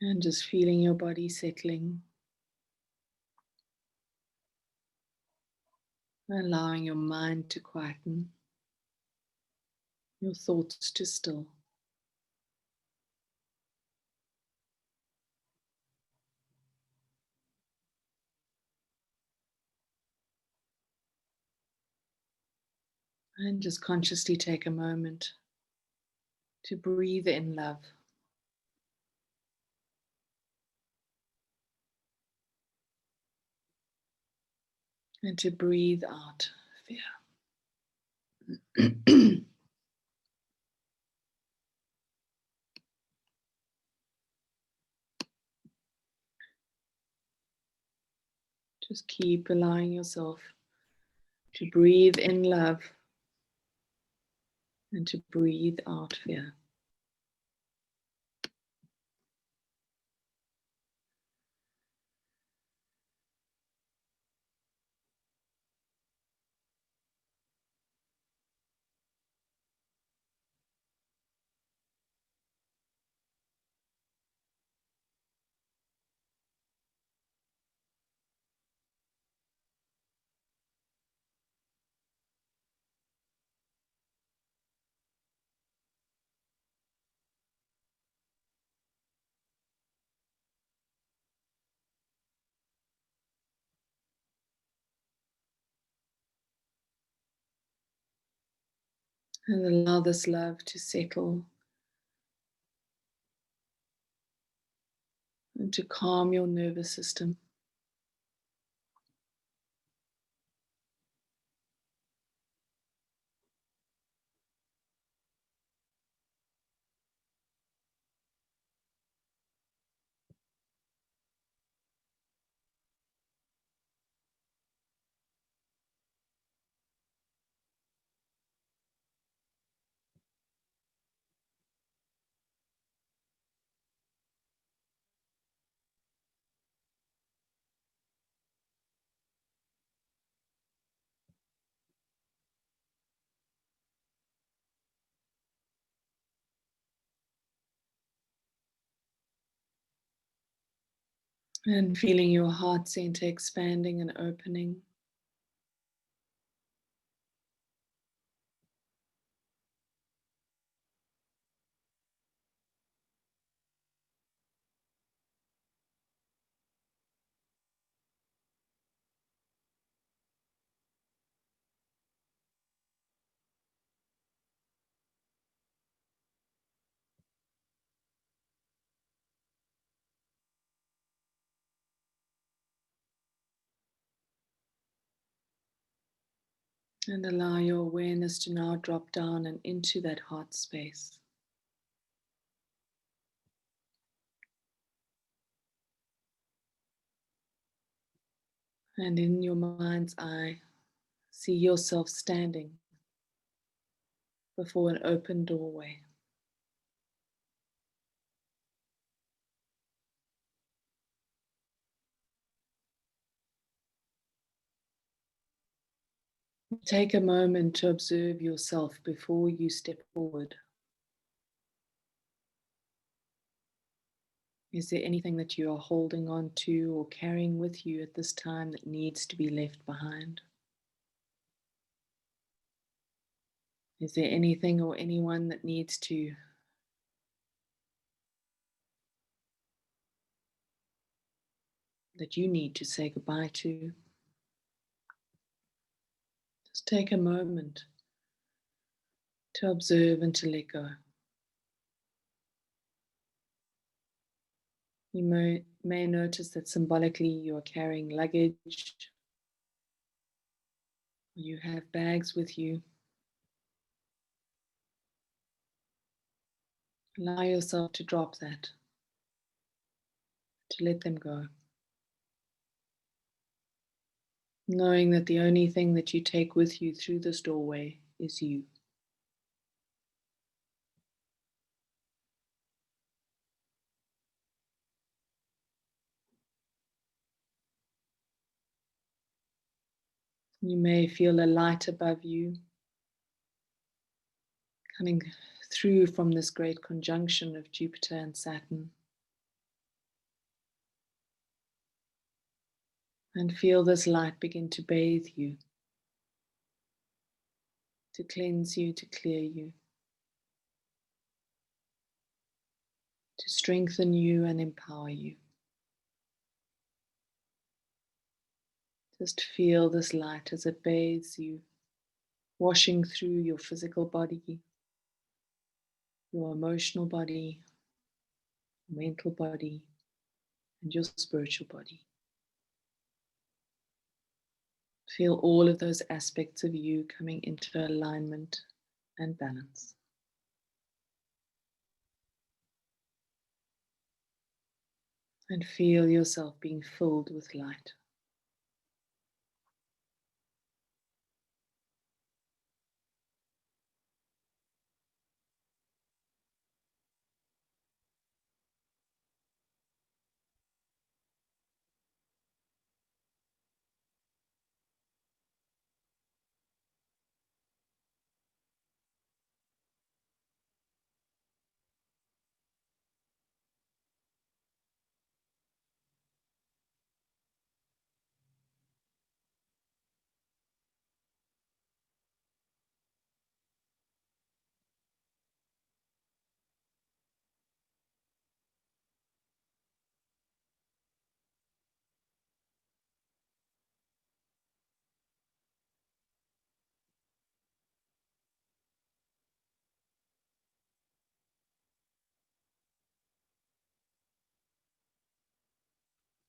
And just feeling your body settling. Allowing your mind to quieten, your thoughts to still. And just consciously take a moment to breathe in love. And to breathe out fear. Just keep allowing yourself to breathe in love and to breathe out fear. And allow this love to settle and to calm your nervous system. And feeling your heart center expanding and opening. And allow your awareness to now drop down and into that heart space. And in your mind's eye, see yourself standing before an open doorway. Take a moment to observe yourself before you step forward. Is there anything that you are holding on to or carrying with you at this time that needs to be left behind? Is there anything or anyone that needs to that you need to say goodbye to? Just take a moment to observe and to let go. You may notice that symbolically you are carrying luggage, you have bags with you. Allow yourself to drop that, to let them go. Knowing that the only thing that you take with you through this doorway is you. You may feel a light above you coming through from this great conjunction of Jupiter and Saturn. And feel this light begin to bathe you, to cleanse you, to clear you, to strengthen you and empower you. Just feel this light as it bathes you, washing through your physical body, your emotional body, mental body, and your spiritual body. Feel all of those aspects of you coming into alignment and balance. And feel yourself being filled with light.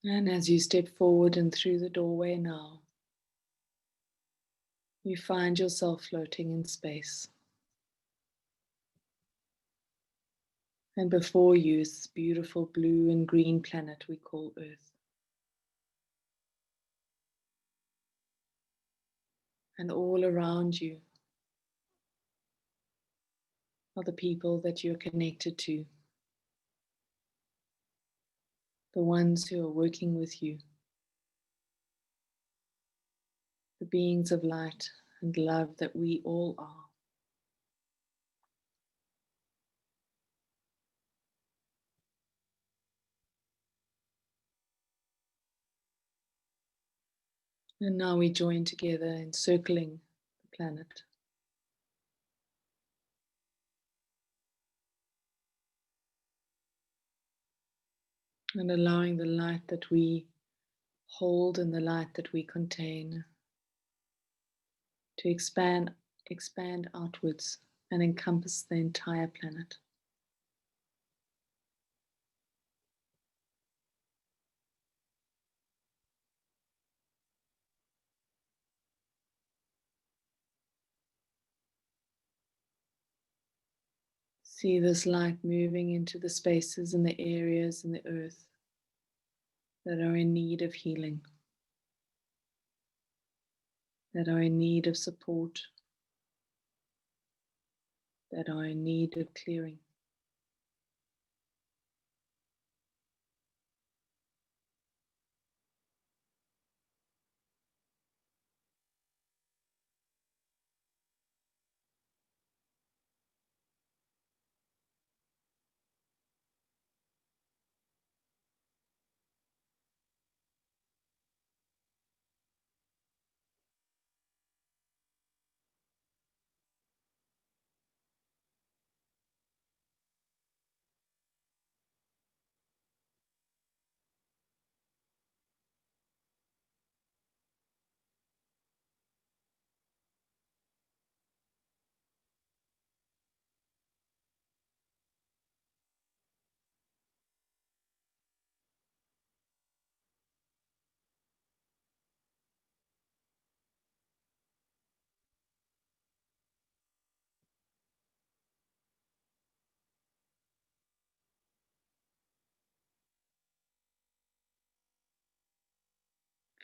And as you step forward and through the doorway now, you find yourself floating in space. And before you is this beautiful blue and green planet we call Earth. And all around you are the people that you're connected to, the ones who are working with you, the beings of light and love that we all are. And now we join together encircling the planet. And allowing the light that we hold and the light that we contain to expand outwards and encompass the entire planet. See this light moving into the spaces and the areas in the earth that are in need of healing, that are in need of support, that are in need of clearing.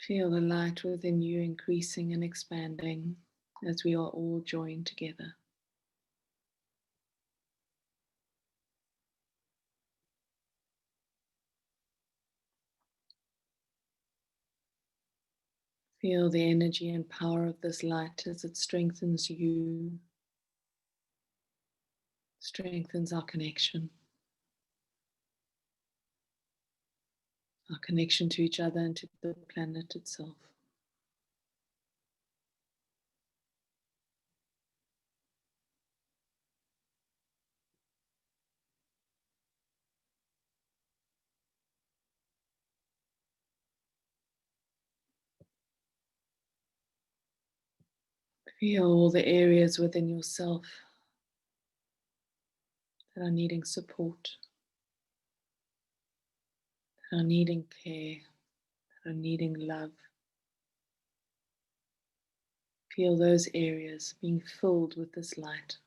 Feel the light within you increasing and expanding as we are all joined together. Feel the energy and power of this light as it strengthens you, strengthens our connection to each other and to the planet itself. Feel all the areas within yourself that are needing support, that are needing care, that are needing love. Feel those areas being filled with this light.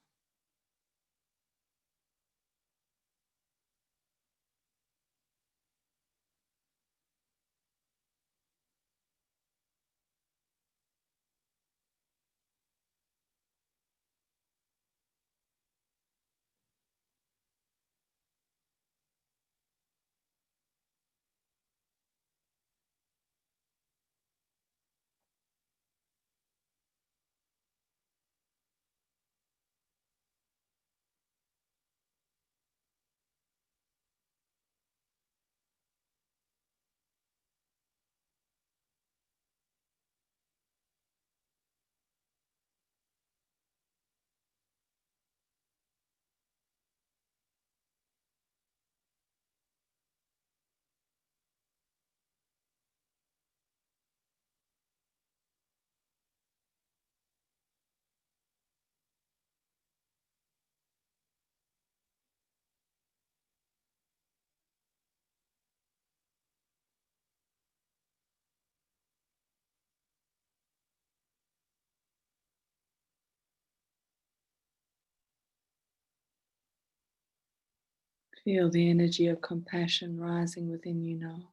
Feel the energy of compassion rising within you now.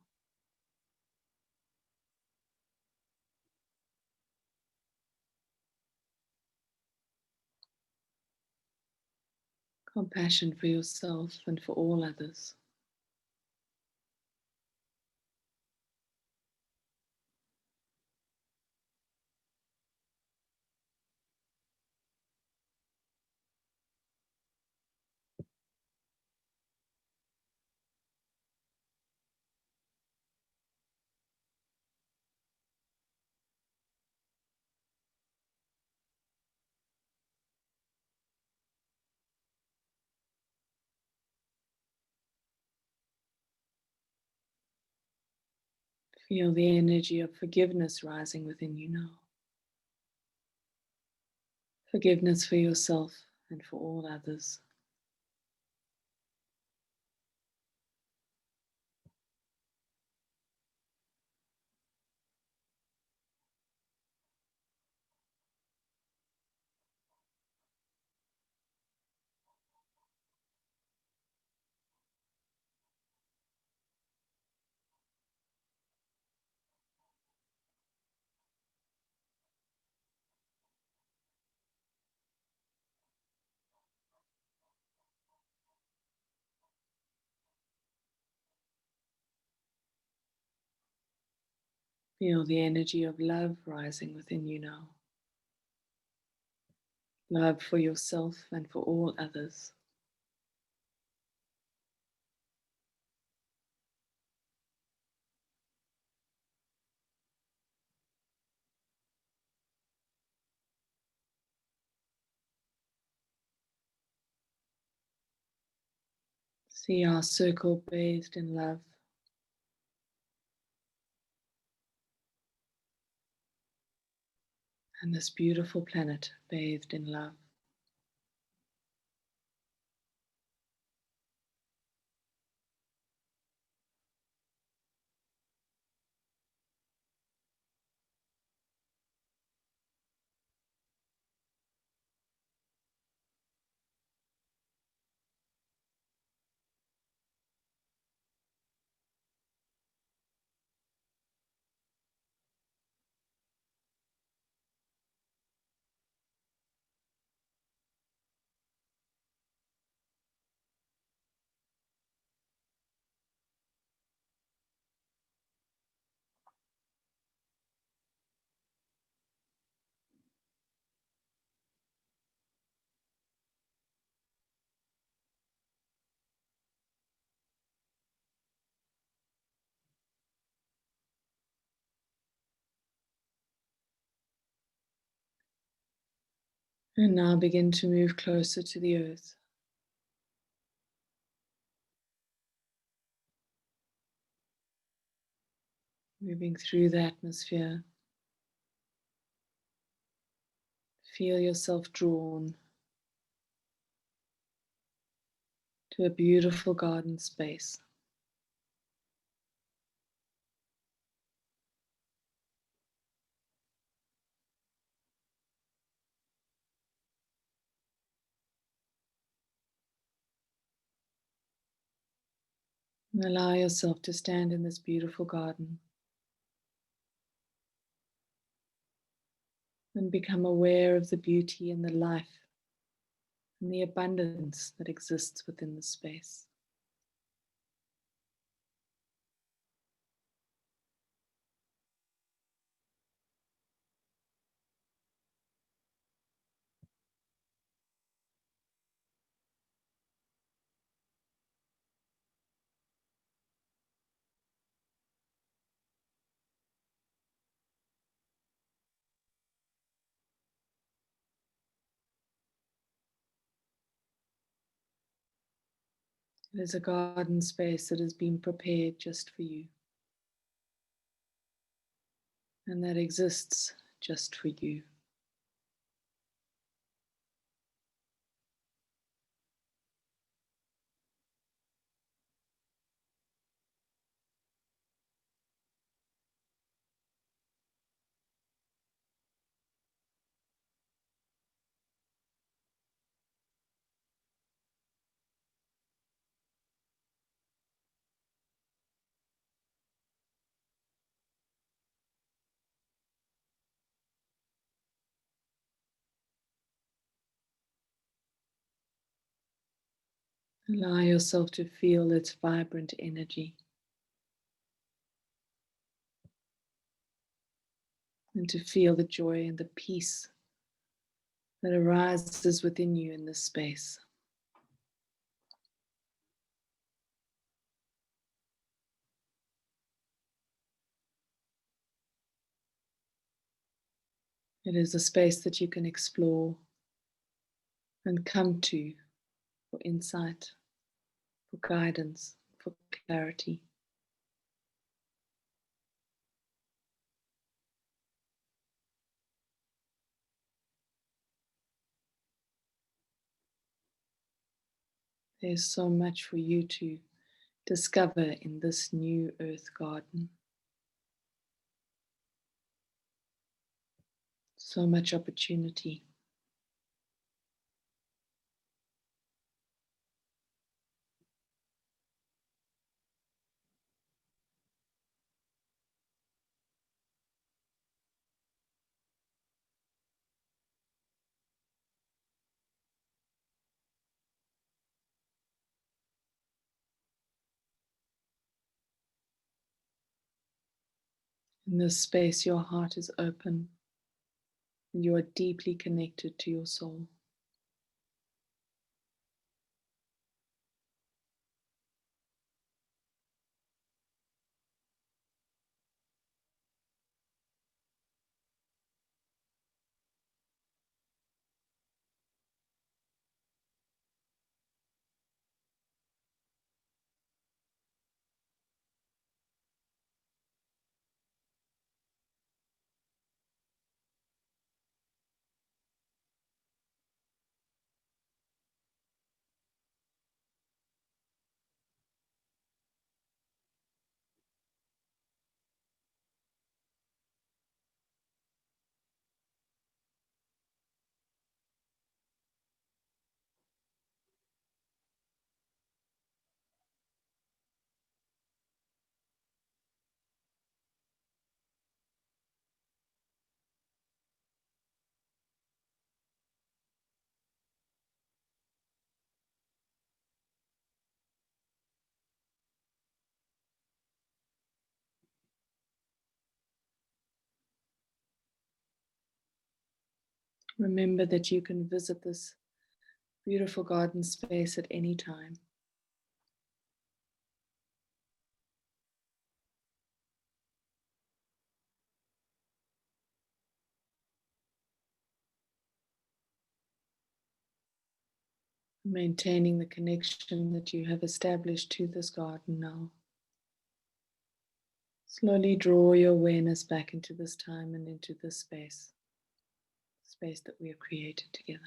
Compassion for yourself and for all others. Feel the energy of forgiveness rising within you now. Forgiveness for yourself and for all others. Feel the energy of love rising within you now. Love for yourself and for all others. See our circle bathed in love. And this beautiful planet bathed in love. And now begin to move closer to the earth. Moving through the atmosphere. Feel yourself drawn to a beautiful garden space. And allow yourself to stand in this beautiful garden and become aware of the beauty and the life and the abundance that exists within the space. It is a garden space that has been prepared just for you and that exists just for you. Allow yourself to feel its vibrant energy and to feel the joy and the peace that arises within you in this space. It is a space that you can explore and come to for insight, for guidance, for clarity. There's so much for you to discover in this new earth garden. So much opportunity. In this space, your heart is open and you are deeply connected to your soul. Remember that you can visit this beautiful garden space at any time. Maintaining the connection that you have established to this garden now. Slowly draw your awareness back into this time and into this space that we have created together.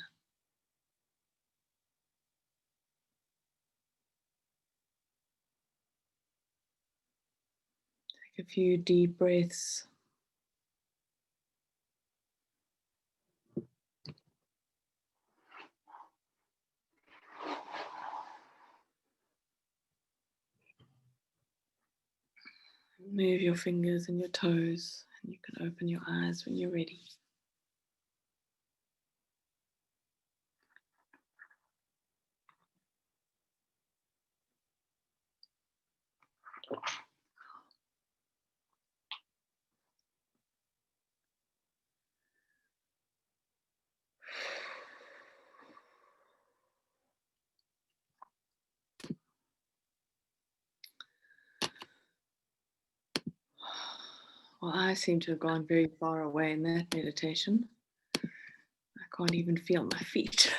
Take a few deep breaths. Move your fingers and your toes, and you can open your eyes when you're ready. Well, I seem to have gone very far away in that meditation. I can't even feel my feet.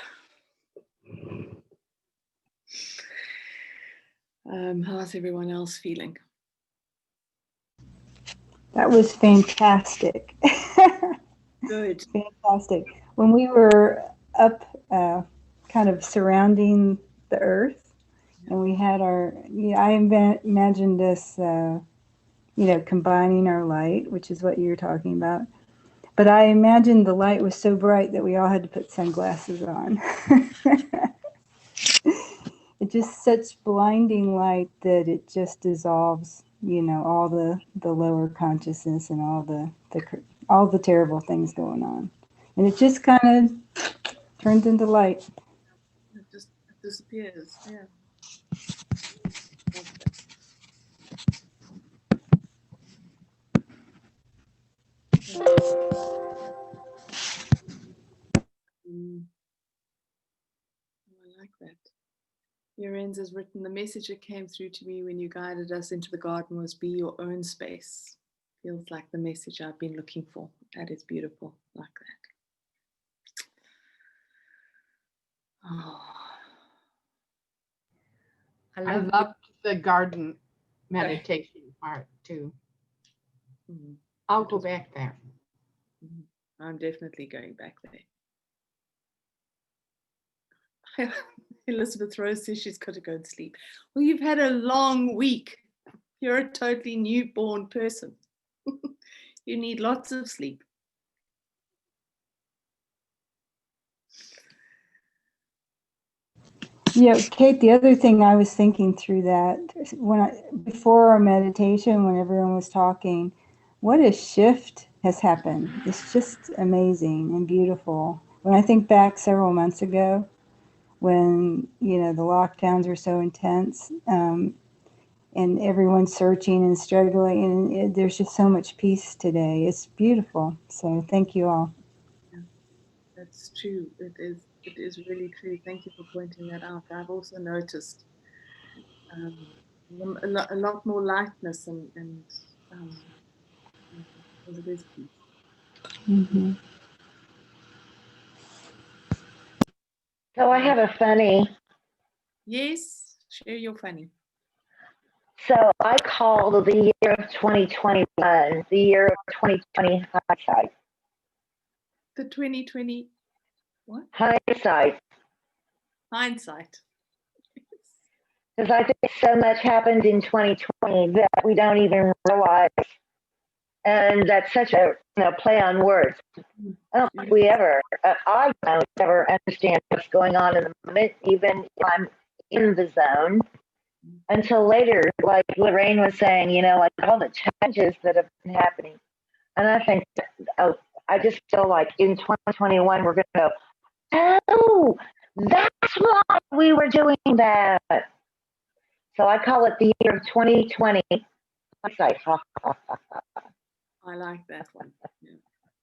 How's everyone else feeling? That was fantastic. Good. Fantastic. When we were up kind of surrounding the earth and we had I imagined us, combining our light, which is what you're talking about. But I imagined the light was so bright that we all had to put sunglasses on. It's just such blinding light that it just dissolves, all the lower consciousness and all the terrible things going on. And it just kind of turns into light. It just disappears, yeah. Firenze has written, the message that came through to me when you guided us into the garden was be your own space. Feels like the message I've been looking for. That is beautiful, like that. Oh. I loved the garden meditation part too. Mhm. I'll go back there. I'm definitely going back there. Elizabeth Rose says she's got to go and sleep. Well, you've had a long week. You're a totally newborn person. You need lots of sleep. Yeah, Kate, the other thing I was thinking through that before our meditation, when everyone was talking, what a shift has happened. It's just amazing and beautiful. When I think back several months ago, when, you know, the lockdowns were so intense, and everyone's searching and struggling, and there's just so much peace today. It's beautiful. So thank you all. Yeah, that's true. It is really true. Thank you for pointing that out. I've also noticed a lot more lightness and because it is peace. Mm-hmm. So I have a funny. Yes, share your funny. So I call the year of 2021 the year of 2020 hindsight. The 2020 what? Hindsight. Hindsight. Because I think so much happened in 2020 that we don't even realize. And that's such a play on words. I don't think we ever, I don't ever understand what's going on in the moment, even if I'm in the zone, until later, like Lorraine was saying, like all the changes that have been happening. And I think, I just feel like in 2021, we're going to go, oh, that's why we were doing that. So I call it the year of 2020. I like that one. Yeah.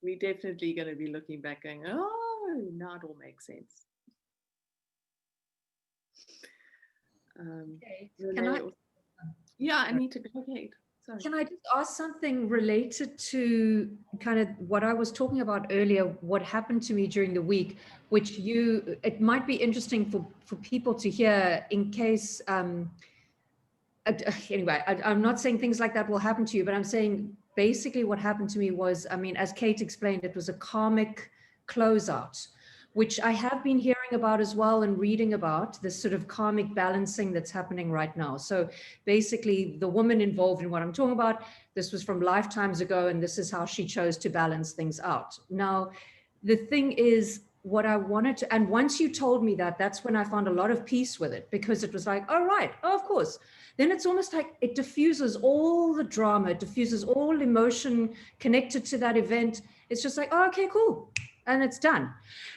We're definitely going to be looking back going, oh, now it all makes sense. Yeah, Anita, go ahead. Sorry. Can I just ask something related to kind of what I was talking about earlier, what happened to me during the week, which it might be interesting for people to hear in case, anyway, I'm not saying things like that will happen to you, but I'm saying basically what happened to me was, I mean, as Kate explained, it was a karmic closeout, which I have been hearing about as well and reading about, this sort of karmic balancing that's happening right now. So basically the woman involved in what I'm talking about, this was from lifetimes ago, and this is how she chose to balance things out. Now, the thing is, what I wanted to, and once you told me that, that's when I found a lot of peace with it, because it was like, oh, right, oh, of course. Then it's almost like it diffuses all the drama, it diffuses all emotion connected to that event. It's just like, oh, okay, cool. And it's done.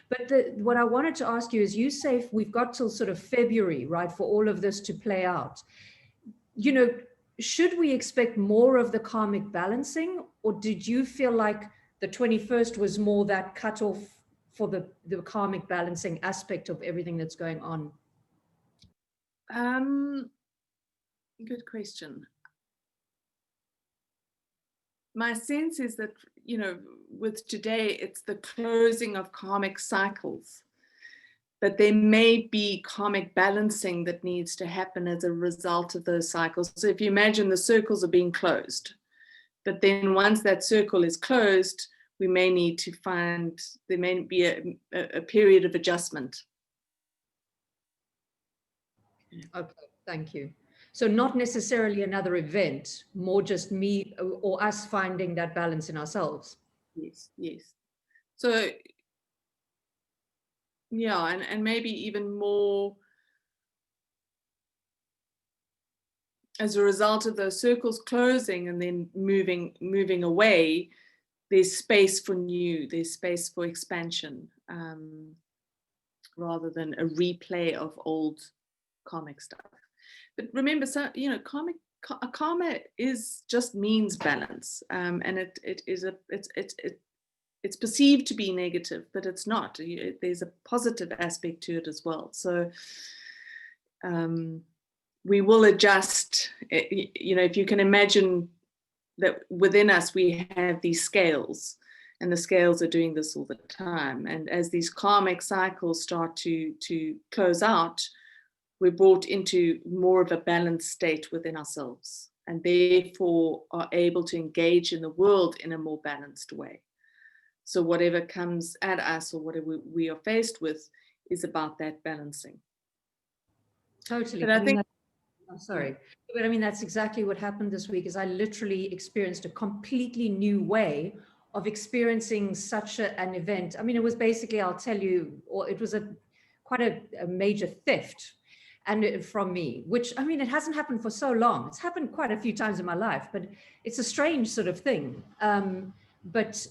But what I wanted to ask you is, you say we've got till sort of February, right, for all of this to play out. Should we expect more of the karmic balancing, or did you feel like the 21st was more that cutoff for the karmic balancing aspect of everything that's going on? Good question. My sense is that, with today, it's the closing of karmic cycles, but there may be karmic balancing that needs to happen as a result of those cycles. So if you imagine the circles are being closed, but then once that circle is closed, there may be a period of adjustment. Okay, thank you. So not necessarily another event, more just me or us finding that balance in ourselves. Yes, yes. So, yeah, and maybe even more as a result of those circles closing and then moving away, there's space for new, there's space for expansion, rather than a replay of old karmic stuff. But remember, so karma is just means balance, and it's perceived to be negative, but it's not. There's a positive aspect to it as well. So we will adjust. You know, if you can imagine that within us we have these scales, and the scales are doing this all the time. And as these karmic cycles start to close out, we're brought into more of a balanced state within ourselves, and therefore are able to engage in the world in a more balanced way. So whatever comes at us or whatever we are faced with is about that balancing. Totally. But I think, I'm sorry, but I mean, that's exactly what happened this week. Is I literally experienced a completely new way of experiencing such an event. I mean, it was basically, I'll tell you, or it was quite a major theft, and from me, which, I mean, it hasn't happened for so long. It's happened quite a few times in my life, but it's a strange sort of thing. But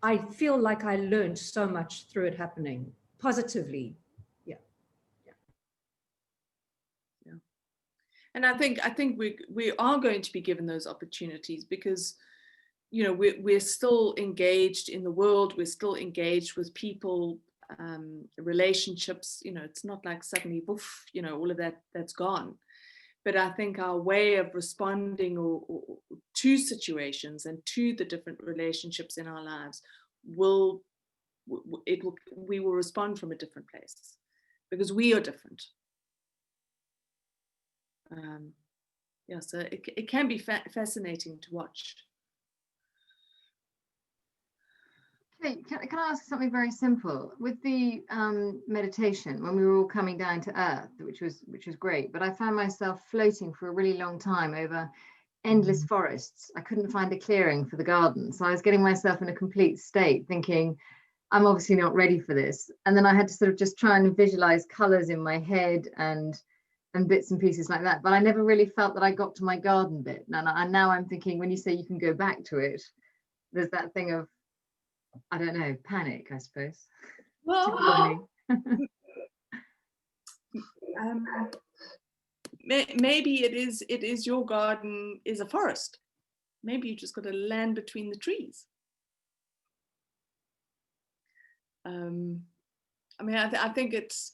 I feel like I learned so much through it happening positively. And I think we are going to be given those opportunities, because, you know, we're still engaged in the world. We're still engaged with people, relationships. You know, it's not like suddenly, woof, you know, all of that's gone. But I think our way of responding or to situations and to the different relationships in our lives we will respond from a different place, because we are different. Yeah, so it can be fascinating to watch. Okay, can I ask something very simple? With the meditation, when we were all coming down to earth, which was great, but I found myself floating for a really long time over endless forests. I couldn't find a clearing for the garden, so I was getting myself in a complete state, thinking, I'm obviously not ready for this. And then I had to sort of just try and visualize colors in my head and bits and pieces like that. But I never really felt that I got to my garden bit. And now I'm thinking, when you say you can go back to it, there's that thing of, I don't know, panic, I suppose. Well, maybe it is your garden is a forest. Maybe you just got to land between the trees. I mean, I think it's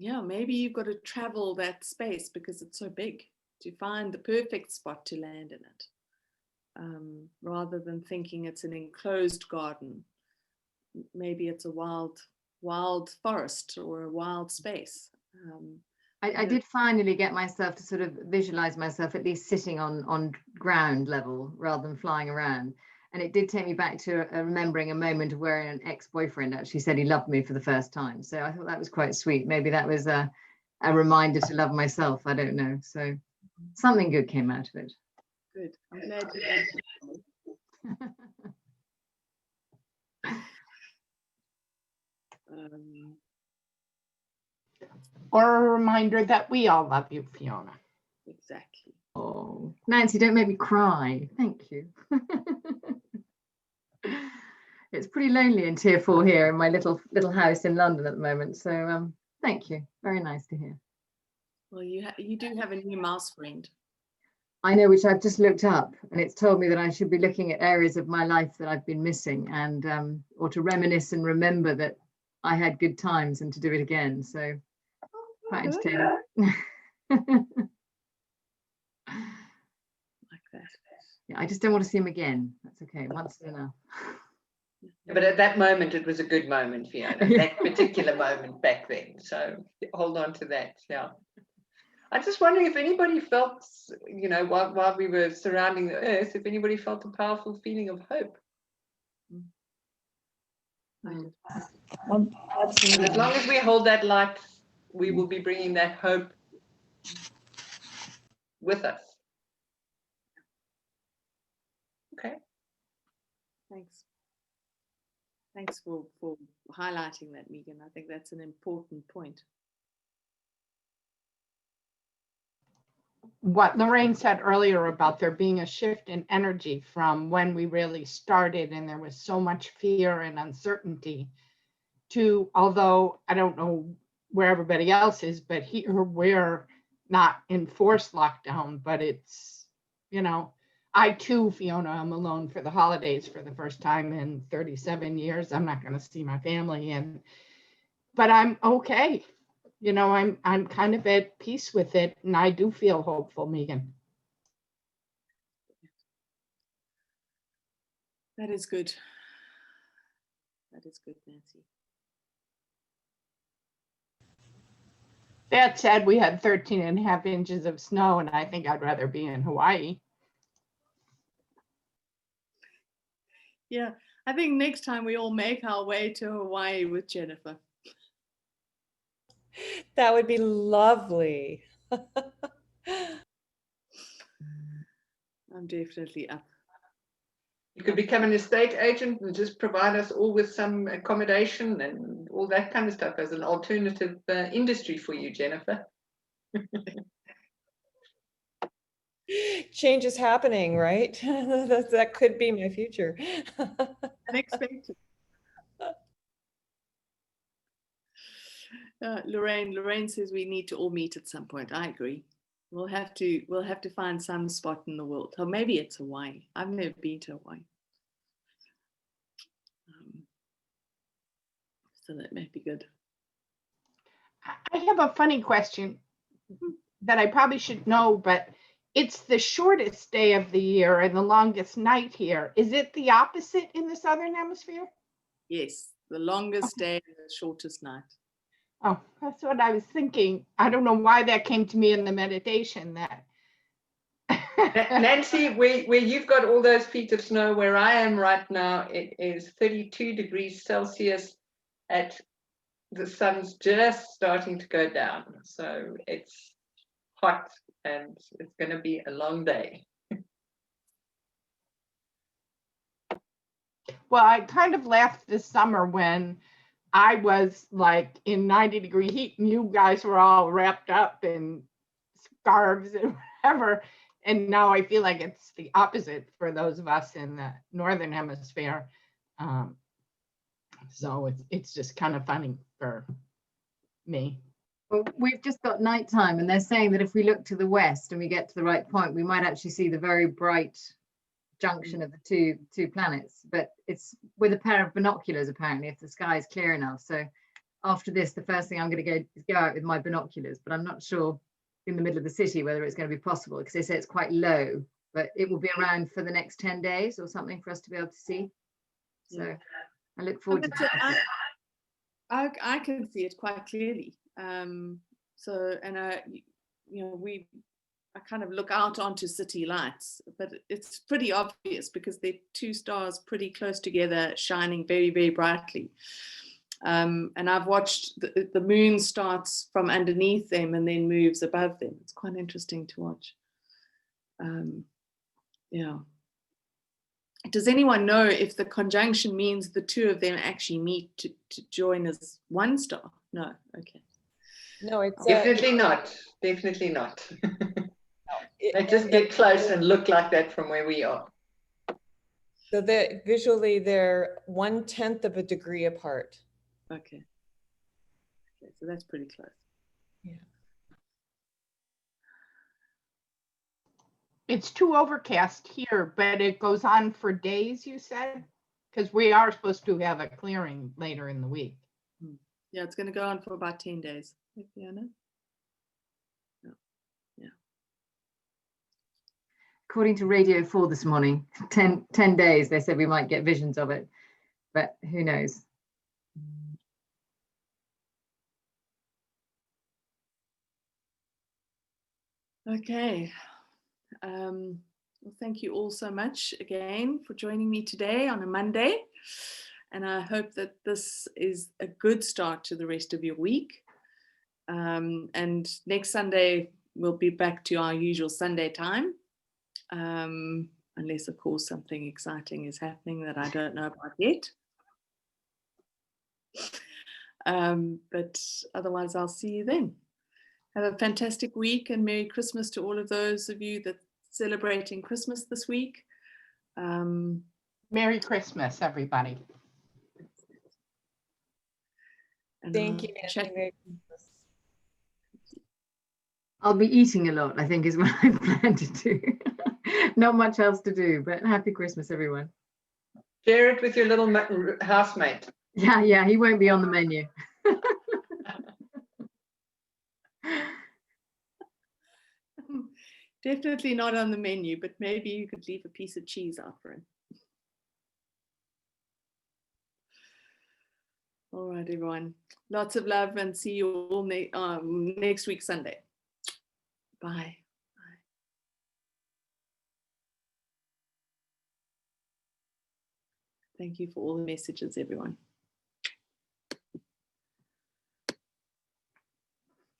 yeah, maybe you've got to travel that space because it's so big to find the perfect spot to land in it, rather than thinking it's an enclosed garden. Maybe it's a wild forest or a wild space. I did finally get myself to sort of visualize myself at least sitting on ground level rather than flying around. And it did take me back to remembering a moment of where an ex-boyfriend actually said he loved me for the first time. So I thought that was quite sweet. Maybe that was a reminder to love myself. I don't know. So something good came out of it. Good. I'm glad you had Or a reminder that we all love you, Fiona. exactly. Oh, Nancy, don't make me cry. Thank you. It's pretty lonely in Tier 4 here in my little house in London at the moment. So thank you. Very nice to hear. Well, you do have a new mouse friend. I know, which I've just looked up, and it's told me that I should be looking at areas of my life that I've been missing, and or to reminisce and remember that I had good times and to do it again. So quite entertaining. Like that. Yeah, I just don't want to see him again. That's okay. Once is enough. But at that moment, it was a good moment, Fiona, that particular moment back then. So hold on to that. Yeah. I'm just wondering if anybody felt, you know, while we were surrounding the earth, if anybody felt a powerful feeling of hope. And as long as we hold that light, we will be bringing that hope with us. Okay. Thanks. Thanks for highlighting that, Megan. I think that's an important point. What Lorraine said earlier about there being a shift in energy from when we really started and there was so much fear and uncertainty to, although I don't know where everybody else is, but here we're not in forced lockdown, but it's, you know, I too, Fiona, I'm alone for the holidays for the first time in 37 years. I'm not going to see my family. And but I'm okay. You know, I'm kind of at peace with it, and I do feel hopeful, Megan. That is good. That is good, Nancy. That said, we had 13.5 inches of snow, and I think I'd rather be in Hawaii. Yeah, I think next time we all make our way to Hawaii with Jennifer. That would be lovely. I'm definitely up. You could become an estate agent and just provide us all with some accommodation and all that kind of stuff as an alternative industry for you, Jennifer. Change is happening, right? That could be my future. Unexpected. Lorraine says we need to all meet at some point. I agree. We'll have to find some spot in the world. Or maybe it's Hawaii. I've never been to Hawaii. So that may be good. I have a funny question that I probably should know, but it's the shortest day of the year and the longest night here. Is it the opposite in the Southern Hemisphere? Yes, the longest day and the shortest night. Oh, that's what I was thinking. I don't know why that came to me in the meditation. That Nancy, where you've got all those feet of snow, where I am right now, it is 32 degrees Celsius at the sun's just starting to go down. So it's hot and it's going to be a long day. Well, I kind of laughed this summer when I was like in 90-degree heat and you guys were all wrapped up in scarves and whatever. And now I feel like it's the opposite for those of us in the Northern Hemisphere. So it's just kind of funny for me. Well, we've just got nighttime and they're saying that if we look to the west and we get to the right point, we might actually see the very bright junction of the two planets, but it's with a pair of binoculars apparently if the sky is clear enough. So after this, the first thing I'm going to go is go out with my binoculars, but I'm not sure in the middle of the city whether it's going to be possible because they say it's quite low, but it will be around for the next 10 days or something for us to be able to see. So I look forward to that. I can see it quite clearly. I kind of look out onto city lights, but it's pretty obvious because they're two stars pretty close together, shining very, very brightly. And I've watched the moon starts from underneath them and then moves above them. It's quite interesting to watch. Yeah. Does anyone know if the conjunction means the two of them actually meet to join as one star? No. Okay. No, it's Definitely not. Definitely not. They just get close and look like that from where we are. So visually they're 1/10 of a degree apart. Okay. Okay, so that's pretty close. Yeah. It's too overcast here, but it goes on for days, you said? Because we are supposed to have a clearing later in the week. Yeah, it's going to go on for about 10 days. Fiona? Yeah. According to Radio 4 this morning, 10 days, they said we might get visions of it, but who knows? Okay. Well, thank you all so much again for joining me today on a Monday. And I hope that this is a good start to the rest of your week. And next Sunday, we'll be back to our usual Sunday time. Unless, of course, something exciting is happening that I don't know about yet. But otherwise, I'll see you then. Have a fantastic week and Merry Christmas to all of those of you that are celebrating Christmas this week. Merry Christmas, everybody. And Thank you, Nancy. Merry Christmas. I'll be eating a lot, I think, is what I plan to do. Not much else to do, but happy Christmas, everyone. Share it with your little housemate. Yeah, he won't be on the menu. Definitely not on the menu, but maybe you could leave a piece of cheese out for him. All right, everyone. Lots of love and see you all next week, Sunday. Bye. Thank you for all the messages, everyone.